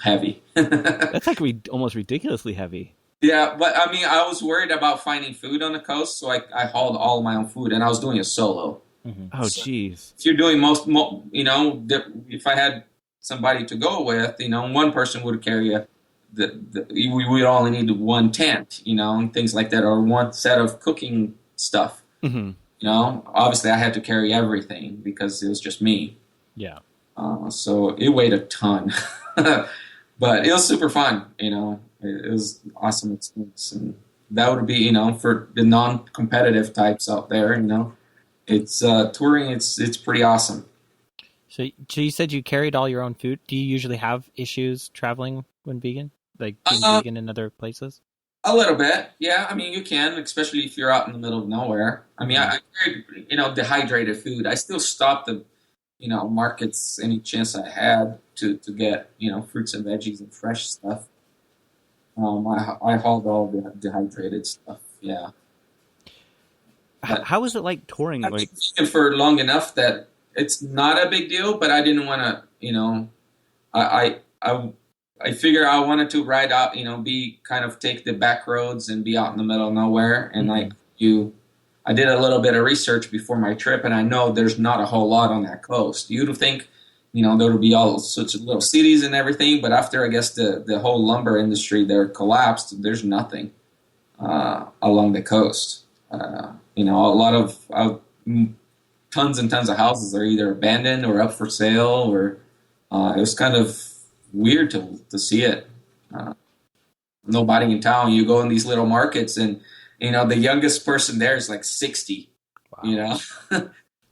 heavy. That's like almost ridiculously heavy. Yeah, but I mean, I was worried about finding food on the coast, so I hauled all of my own food, and I was doing it solo. Mm-hmm. Oh, jeez. If you're doing if I had somebody to go with, one person would carry we would only need one tent, and things like that, or one set of cooking stuff. Mm-hmm. Obviously I had to carry everything because it was just me. Yeah. So it weighed a ton, but it was super fun. It was an awesome experience, and that would be, for the non-competitive types out there, it's touring. It's pretty awesome. So you said you carried all your own food. Do you usually have issues traveling when vegan, like being vegan in other places? A little bit, yeah. I mean, you can, especially if you're out in the middle of nowhere. I mean, I carried, dehydrated food. I still stopped the, markets any chance I had to get, fruits and veggies and fresh stuff. I hauled all the dehydrated stuff, yeah. How is it like touring? I've been vegan for long enough that it's not a big deal, but I didn't want to, I figure I wanted to ride out, take the back roads and be out in the middle of nowhere. And I did a little bit of research before my trip, and I know there's not a whole lot on that coast. You'd think, there would be all sorts of little cities and everything, but after, I guess, the whole lumber industry there collapsed, there's nothing along the coast. A lot of tons and tons of houses are either abandoned or up for sale, or it was kind of weird to see it. Nobody in town. You go in these little markets, and the youngest person there is like 60. Wow.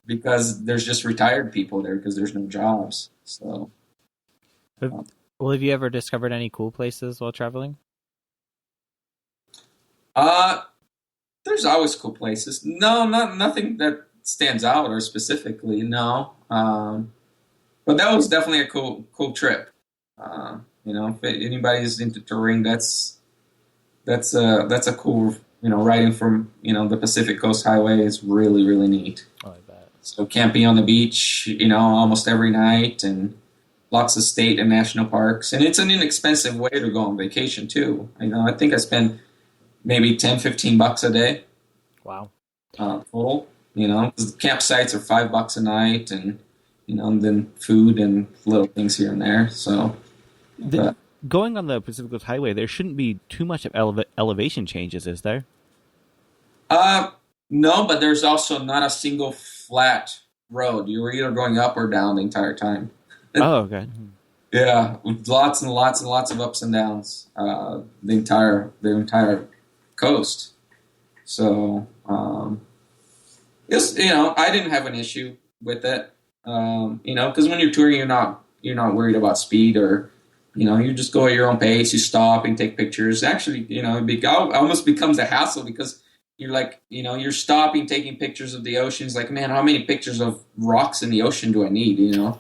Because there's just retired people there because there's no jobs. So, well, have you ever discovered any cool places while traveling? There's always cool places. No, nothing that stands out or specifically. No, but that was definitely a cool trip. If anybody's into touring, that's a cool, riding from, the Pacific Coast Highway is really, really neat. Oh, I bet. So camping on the beach, almost every night, and lots of state and national parks. And it's an inexpensive way to go on vacation too. I think I spend maybe $10-15 a day. Wow. Total, because the campsites are $5 a night, and, and then food and little things here and there. So, going on the Pacific Coast Highway, there shouldn't be too much of elevation changes, is there? No, but there's also not a single flat road. You're either going up or down the entire time. Oh, okay. Yeah, with lots and lots and lots of ups and downs. The entire coast. So, it's, I didn't have an issue with it. Because when you're touring, you're not worried about speed, or you just go at your own pace. You stop and take pictures. Actually, it almost becomes a hassle because you're like, you're stopping, taking pictures of the ocean. It's like, man, how many pictures of rocks in the ocean do I need? You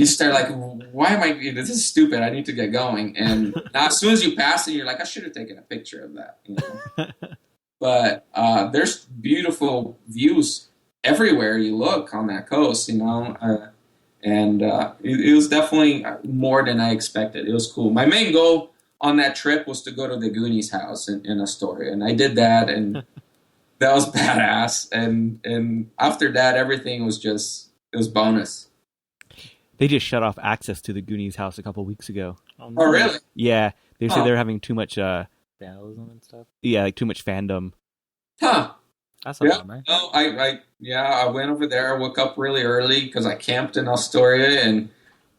start like, why am I? This is stupid. I need to get going. And now, as soon as you pass it, you're like, I should have taken a picture of that. But there's beautiful views everywhere you look on that coast. And it was definitely more than I expected. It was cool. My main goal on that trip was to go to the Goonies house in Astoria, and I did that, and that was badass. And after that, everything was it was bonus. They just shut off access to the Goonies house a couple weeks ago. Oh, really? Yeah, they said they're having too much Vandalism and stuff. Yeah, like too much fandom. Huh. That's a bummer. No, I went over there. I woke up really early because I camped in Astoria and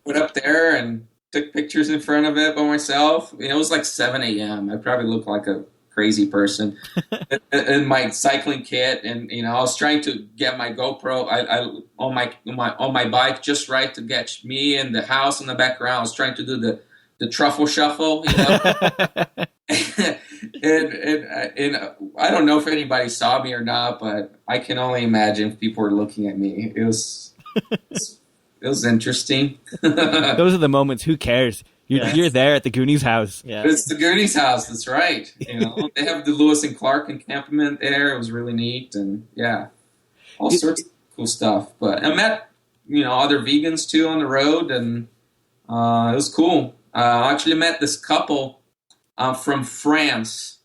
went up there and took pictures in front of it by myself. It was like 7 a.m. I probably looked like a crazy person in my cycling kit, and I was trying to get my GoPro on my bike just right to get me and the house in the background. I was trying to do the truffle shuffle, and I don't know if anybody saw me or not, but I can only imagine if people were looking at me. It was interesting. Those are the moments. Who cares? You're there at the Goonies house. Yeah, it's the Goonies house. That's right. They have the Lewis and Clark encampment there. It was really neat, and all sorts of cool stuff. But I met other vegans too on the road, and it was cool. I actually met this couple from France.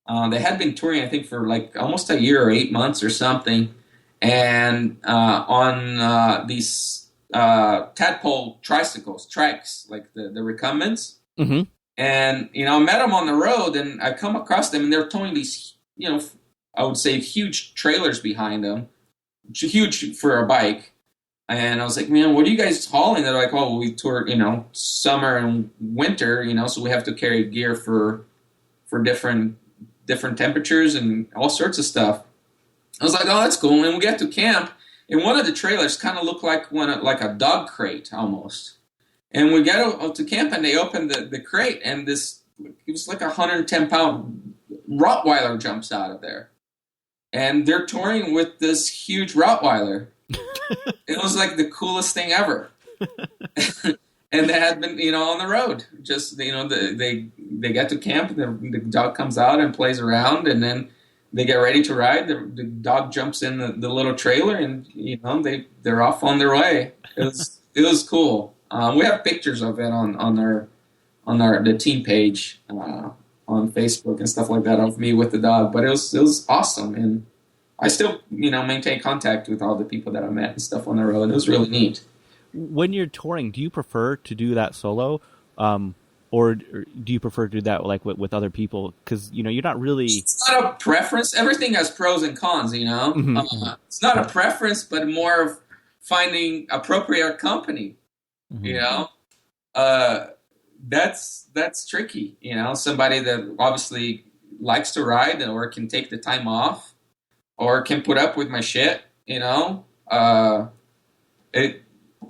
They had been touring, I think, for like almost a year or 8 months or something, and on these tadpole trikes, like the recumbents. Mm-hmm. And, I met them on the road, and I come across them, and they're towing these, I would say, huge trailers behind them, huge for a bike. And I was like, man, what are you guys hauling? They're like, oh, we tour, summer and winter, so we have to carry gear for different temperatures and all sorts of stuff. I was like, oh, that's cool. And we get to camp, and one of the trailers kind of looked like a dog crate almost. And we get to camp, and they open the crate, and it was like a 110-pound Rottweiler jumps out of there. And they're touring with this huge Rottweiler. It was like the coolest thing ever. And they had been, on the road. Just, they get to camp, the dog comes out and plays around, and then they get ready to ride. The dog jumps in the little trailer, and, they're off on their way. It was cool. We have pictures of it on the team page on Facebook and stuff like that of me with the dog. But it was awesome, and I still maintain contact with all the people that I met and stuff on the road. It was really neat. When you're touring, do you prefer to do that solo, or do you prefer to do that like with other people? Because you're not really. It's not a preference. Everything has pros and cons. Mm-hmm. It's not a preference, but more of finding appropriate company. Mm-hmm. That's tricky. Somebody that obviously likes to ride or can take the time off or can put up with my shit.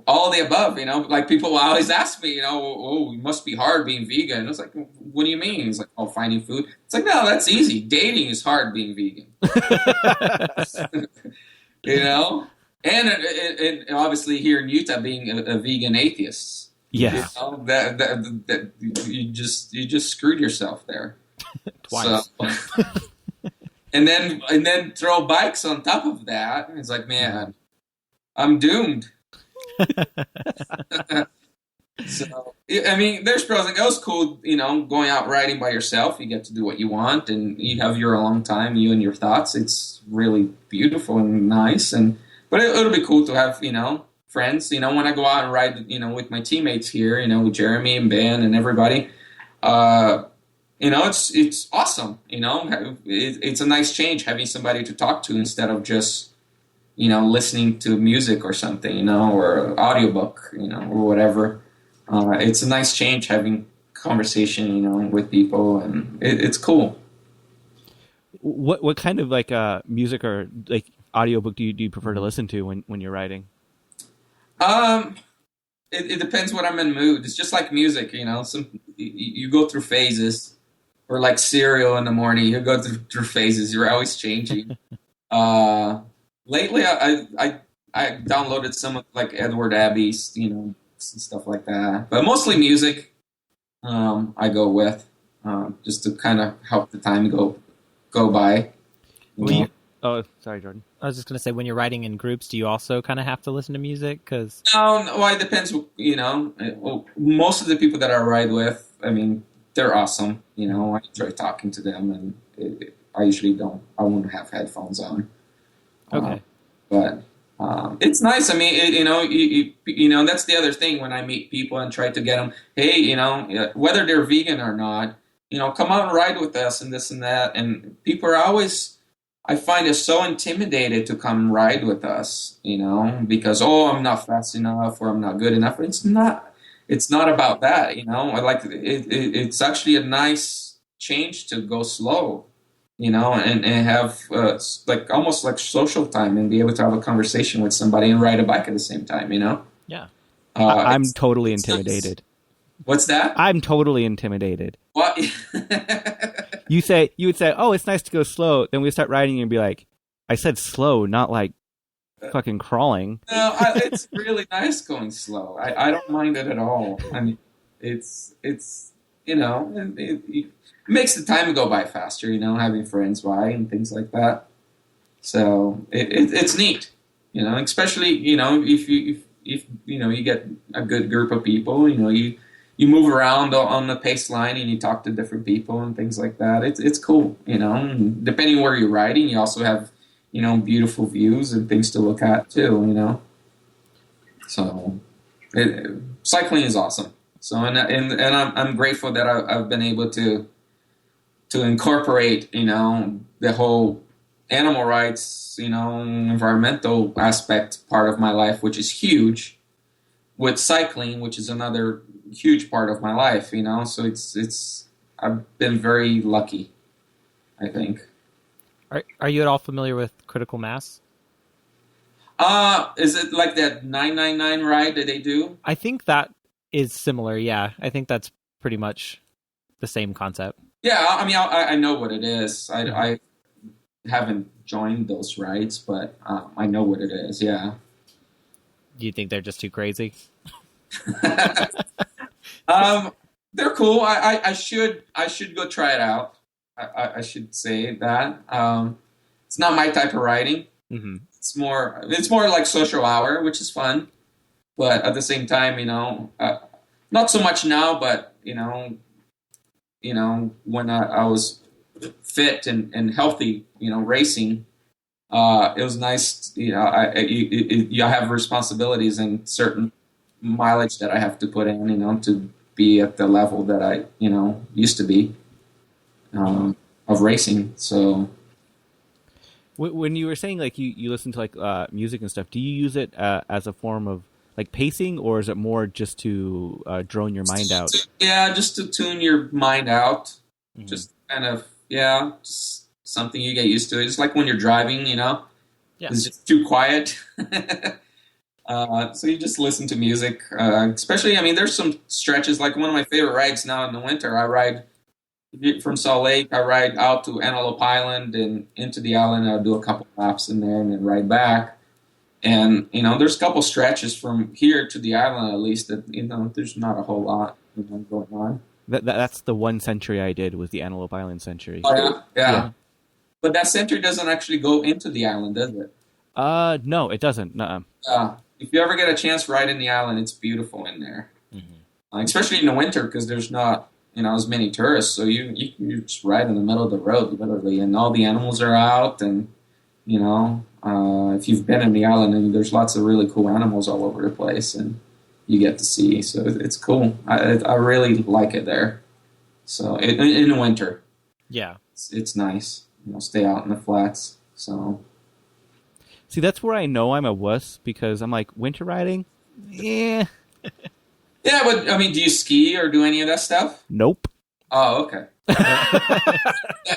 All the above. Like people always ask me, oh, it must be hard being vegan. I was like, what do you mean? It's like, oh, finding food. It's like, no, that's easy. Dating is hard being vegan. And obviously here in Utah, being a vegan atheist. Yeah. That you just screwed yourself there. Twice. So, and then throw bikes on top of that. It's like, man, I'm doomed. So, I mean, there's pros and cons. Cool, going out riding by yourself. You get to do what you want, and you have your own time, you and your thoughts. It's really beautiful and nice. But it'll be cool to have, friends. When I go out and ride, with my teammates here, with Jeremy and Ben and everybody, it's awesome. It's a nice change having somebody to talk to instead of just, listening to music or something, or audiobook, or whatever. It's a nice change having conversation, with people, and it's cool. What kind of like music or like audiobook do you prefer to listen to when you're writing? It depends what I'm in mood. It's just like music, you go through phases, or like cereal in the morning, you go through phases. You're always changing. Lately, I downloaded some of like Edward Abbey's, and stuff like that. But mostly music. I go with just to kind of help the time go by. Oh, sorry, Jordan. I was just going to say, when you're writing in groups, do you also kind of have to listen to music? Cause... No, it depends. Most of the people that I ride with, I mean, they're awesome. I enjoy talking to them, and I usually won't have headphones on. Okay. But it's nice. I mean, that's the other thing when I meet people and try to get them, hey, whether they're vegan or not, come out and ride with us and this and that. And people are always, I find it so intimidated to come ride with us, because, I'm not fast enough or I'm not good enough. It's not about that, I like it's actually a nice change to go slow. And have like almost like social time and be able to have a conversation with somebody and ride a bike at the same time, Yeah. I'm totally intimidated. What's that? I'm totally intimidated. What? You would say, oh, it's nice to go slow. Then we start riding and be like, I said slow, not like fucking crawling. No, it's really nice going slow. I don't mind it at all. I mean, it's it makes the time go by faster, having friends by and things like that. So it's neat, especially, if you get a good group of people, you move around on the pace line and you talk to different people and things like that. It's cool, and depending where you're riding, you also have, beautiful views and things to look at too, So cycling is awesome. So, and I'm grateful that I've been able to incorporate, the whole animal rights, environmental aspect part of my life, which is huge, with cycling, which is another huge part of my life, so it's I've been very lucky, I think. Are you at all familiar with critical mass? Is it like that 999 ride that they do? I think that is similar. Yeah, I think that's pretty much the same concept. Yeah, I mean, I know what it is. I haven't joined those rides, but I know what it is. Yeah. Do you think they're just too crazy? They're cool. I should go try it out. I should say that. It's not my type of riding. Mm-hmm. It's more like social hour, which is fun. But at the same time, not so much now, but when I was fit and healthy, racing, it was nice. I have responsibilities and certain mileage that I have to put in, to be at the level that I, used to be of racing. So when you were saying like you listen to like music and stuff, do you use it as a form of like pacing, or is it more just to drone your mind out? Yeah, just to tune your mind out. Mm-hmm. Just kind of, just something you get used to. It's like when you're driving, Yeah. It's just too quiet. So you just listen to music. Especially, there's some stretches, like one of my favorite rides now in the winter. I ride from Salt Lake. I ride out to Antelope Island and into the island. I'll do a couple laps in there and then ride back. And, there's a couple stretches from here to the island, at least, that, there's not a whole lot going on. That's the one century I did, was the Antelope Island century. Oh, yeah. But that century doesn't actually go into the island, does it? No, it doesn't. Nuh-uh. If you ever get a chance, ride in the island. It's beautiful in there. Mm-hmm. Especially in the winter, because there's not, as many tourists. So you just ride in the middle of the road, literally, and all the animals are out, and, if you've been in the island, and there's lots of really cool animals all over the place, and you get to see. So it's cool. I really like it there. So in the winter, yeah, it's nice. Stay out in the flats. So see, that's where I know I'm a wuss, because I'm like, winter riding, yeah. Yeah, but do you ski or do any of that stuff? Nope. Oh, okay.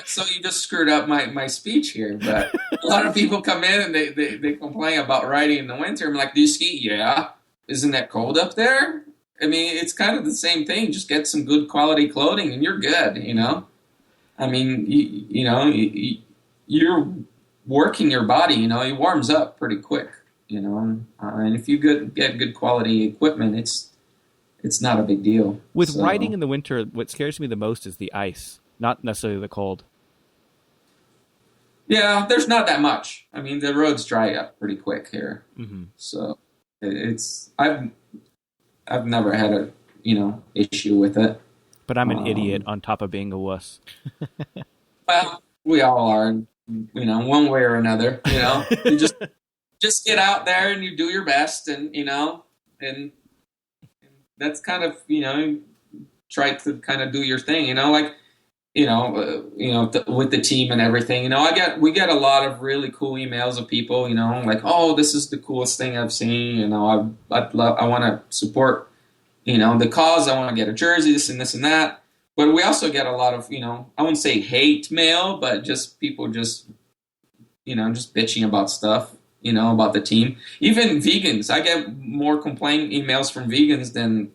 So you just screwed up my speech here, but a lot of people come in and they complain about riding in the winter. I'm like, do you ski? Yeah. Isn't that cold up there? It's kind of the same thing. Just get some good quality clothing and you're good, you're working your body, it warms up pretty quick, and if you get good quality equipment, it's not a big deal. With riding in the winter, what scares me the most is the ice, not necessarily the cold. Yeah, there's not that much. The roads dry up pretty quick here. Mm-hmm. So I've never had a, issue with it. But I'm an idiot on top of being a wuss. Well, we all are, one way or another, You just get out there and you do your best, and, and that's kind of, try to kind of do your thing, with the team and everything. We get a lot of really cool emails of people, like, oh, this is the coolest thing I've seen. I want to support, the cause. I want to get a jersey, this and that. But we also get a lot of, I wouldn't say hate mail, but just people just bitching about stuff, about the team. Even vegans, I get more complaint emails from vegans than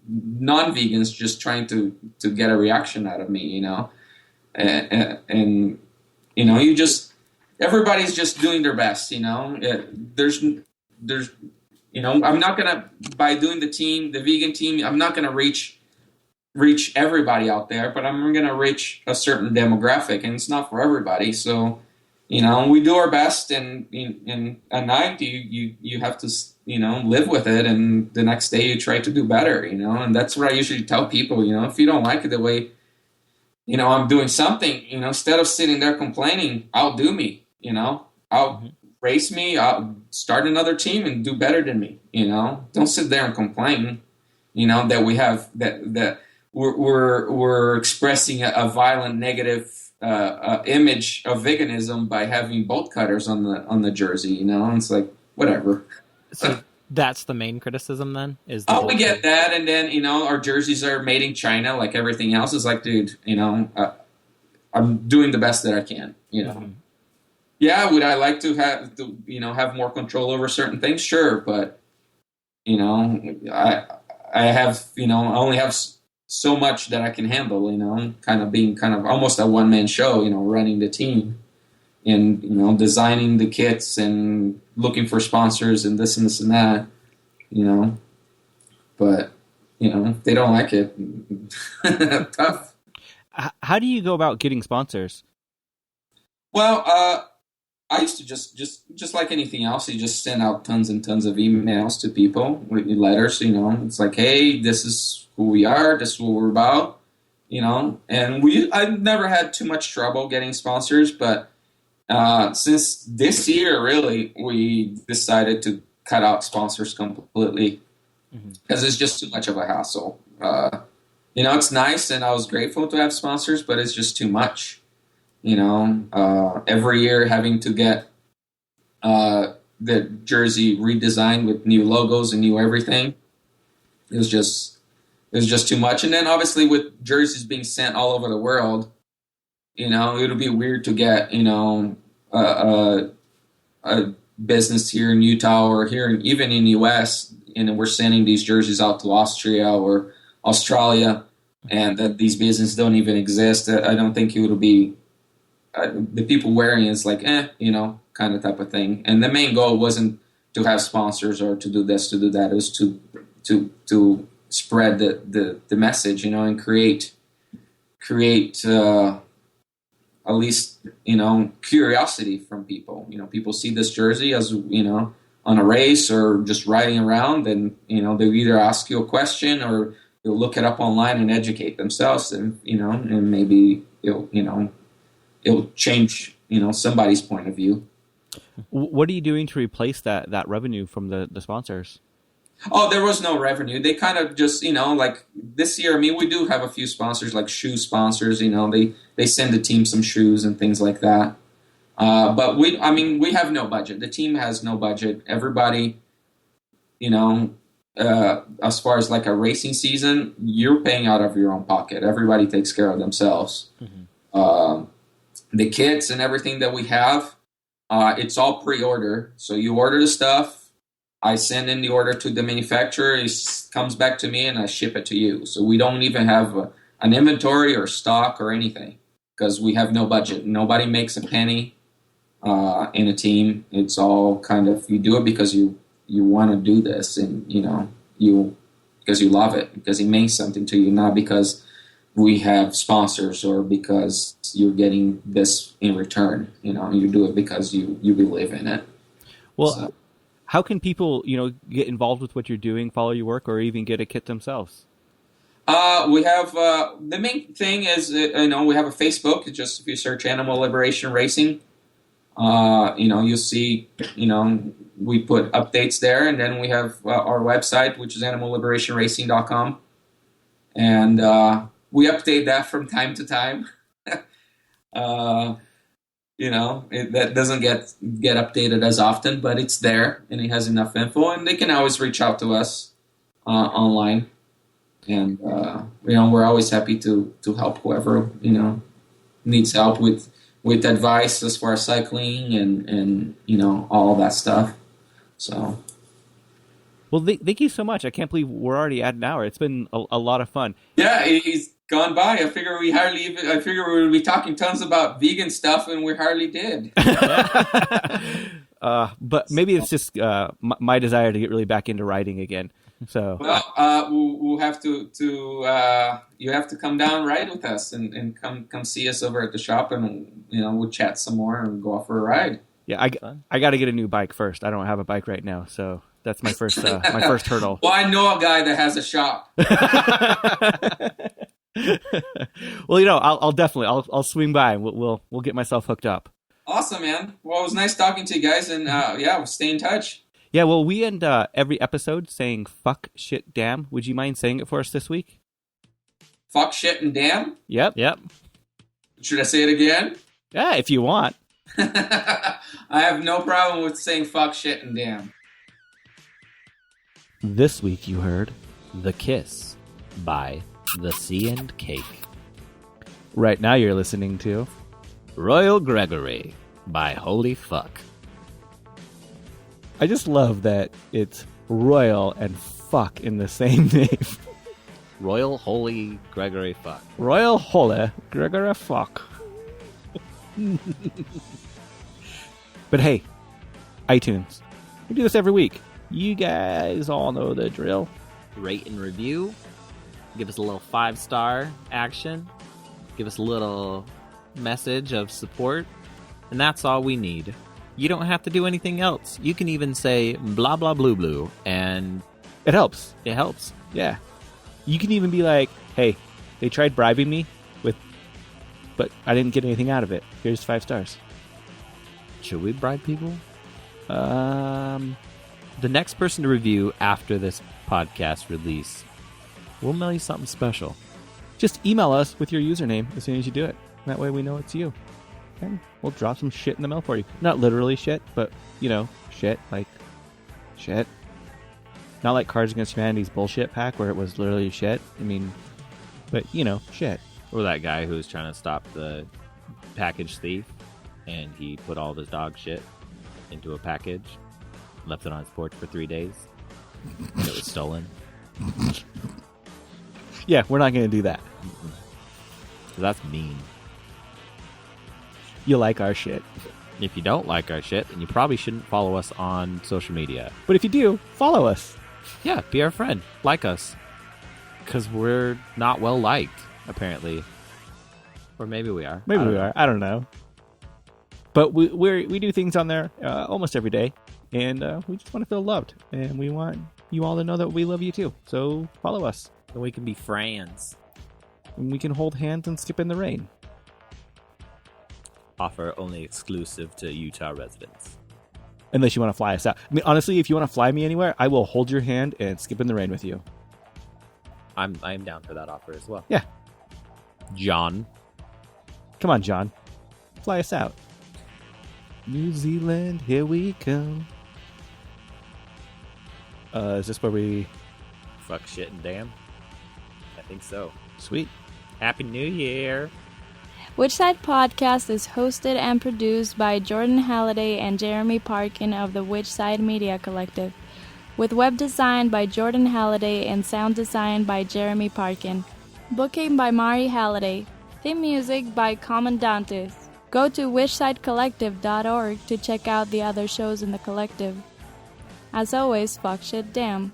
non-vegans, just trying to get a reaction out of me, and everybody's just doing their best, there's I'm not gonna, by doing the vegan team, I'm not gonna reach everybody out there, but I'm gonna reach a certain demographic, and it's not for everybody. So, we do our best, and at night you have to, live with it, and the next day you try to do better, and that's what I usually tell people, if you don't like it the way, I'm doing something, instead of sitting there complaining, I'll do me, I'll race me, I'll start another team and do better than me, don't sit there and complain, that we have, that we're expressing a violent negative image of veganism by having bolt cutters on the jersey. And it's like, whatever. So that's the main criticism then? Is We get that, and then, our jerseys are made in China like everything else. It's like, dude, I'm doing the best that I can, Mm-hmm. Yeah, would I like to have more control over certain things? Sure, but, I have, I only have so much that I can handle, kind of being almost a one-man show, running the team and, designing the kits and looking for sponsors and this and this and that, but, if they don't like it, tough. How do you go about getting sponsors? Well, I used to just like anything else, you just send out tons and tons of emails to people with letters, it's like, hey, this is who we are, this is what we're about, and I've never had too much trouble getting sponsors, but since this year, really, we decided to cut out sponsors completely because it's just too much of a hassle. It's nice, and I was grateful to have sponsors, but it's just too much. Every year having to get the jersey redesigned with new logos and new everything. It was just too much. And then obviously with jerseys being sent all over the world, it'll be weird to get, a business here in Utah or here even in the US, and we're sending these jerseys out to Austria or Australia, and that these businesses don't even exist. I don't think it would be the people wearing it's like, kind of type of thing. And the main goal wasn't to have sponsors or to do this, to do that. It was to spread the message, and create at least, curiosity from people. People see this jersey as, on a race or just riding around, and, they'll either ask you a question or they'll look it up online and educate themselves, and, and maybe it'll change, somebody's point of view. What are you doing to replace that revenue from the sponsors? Oh, there was no revenue. They kind of just, like this year, we do have a few sponsors, like shoe sponsors, they send the team some shoes and things like that. But we have no budget. The team has no budget. Everybody, as far as like a racing season, you're paying out of your own pocket. Everybody takes care of themselves. Mm-hmm. The kits and everything that we have, it's all pre-order. So you order the stuff. I send in the order to the manufacturer. It comes back to me, and I ship it to you. So we don't even have an inventory or stock or anything because we have no budget. Nobody makes a penny in a team. It's all kind of, you do it because you want to do this, and because you love it, because it means something to you, not because we have sponsors or because you're getting this in return. You do it because you believe in it. Well. So, how can people, get involved with what you're doing, follow your work, or even get a kit themselves? We have the main thing is, we have a Facebook. It's just if you search Animal Liberation Racing, you'll see, we put updates there, and then we have our website, which is animalliberationracing.com, and we update that from time to time. That doesn't get updated as often, but it's there, and it has enough info, and they can always reach out to us online, and we're always happy to help whoever needs help with advice as far as cycling and all that stuff. So, well, thank you so much. I can't believe we're already at an hour. It's been a lot of fun. Yeah, it's gone by. I figure we would be talking tons about vegan stuff, and we hardly did. But maybe it's just my desire to get really back into riding again. So, well, we'll have to you have to come down ride with us and come see us over at the shop, and we'll chat some more and go off for a ride. Yeah, I got to get a new bike first. I don't have a bike right now, so that's my first hurdle. Well, I know a guy that has a shop. Well, I'll definitely I'll swing by and we'll get myself hooked up. Awesome, man. Well, it was nice talking to you guys, and we'll stay in touch. Yeah, well, we end every episode saying "fuck, shit, damn." Would you mind saying it for us this week? Fuck, shit, and damn. Yep. Should I say it again? Yeah, if you want. I have no problem with saying fuck, shit, and damn. This week you heard The Kiss by The Sea and Cake. Right now you're listening to Royal Gregory by Holy Fuck. I just love that it's royal and fuck in the same name. Royal Holy Gregory Fuck. Royal Holy Gregory fuck. But hey, iTunes. We do this every week. You guys all know the drill. Rate and review. Give us a little 5-star action. Give us a little message of support. And that's all we need. You don't have to do anything else. You can even say blah blah blue blue and It helps. it helps. Yeah. You can even be like, hey, they tried bribing me but I didn't get anything out of it. Here's 5 stars. Should we bribe people? Um, The next person to review after this podcast release, we'll mail you something special. just email us with your username as soon as you do it. That way we know it's you. And we'll drop some shit in the mail for you. Not literally shit, but, shit, like shit. Not like Cards Against Humanity's bullshit pack where it was literally shit. I mean, but, shit. Or that guy who was trying to stop the package thief, and he put all of his dog shit into a package, left it on his porch for 3 days, and it was stolen. Yeah, we're not going to do that. So that's mean. You like our shit. If you don't like our shit, then you probably shouldn't follow us on social media. But if you do, follow us. Yeah, be our friend. Like us. Because we're not well liked, apparently. Or maybe we are. Maybe we are. I don't know. But we do things on there almost every day. And we just want to feel loved. And we want you all to know that we love you too. So follow us. And we can be friends. And we can hold hands and skip in the rain. Offer only exclusive to Utah residents. Unless you want to fly us out. I mean, honestly, if you want to fly me anywhere, I will hold your hand and skip in the rain with you. I am down for that offer as well. Yeah. John. Come on, John. Fly us out. New Zealand, here we come. Is this where we... Fuck, shit, and damn? I think so. Sweet. Happy New Year! Which Side Podcast is hosted and produced by Jordan Halliday and Jeremy Parkin of the Which Side Media Collective, with web design by Jordan Halliday and sound design by Jeremy Parkin. Booking by Mari Halliday. Theme music by Commandantes. Go to whichsidecollective.org to check out the other shows in the collective. As always, fuck shit damn.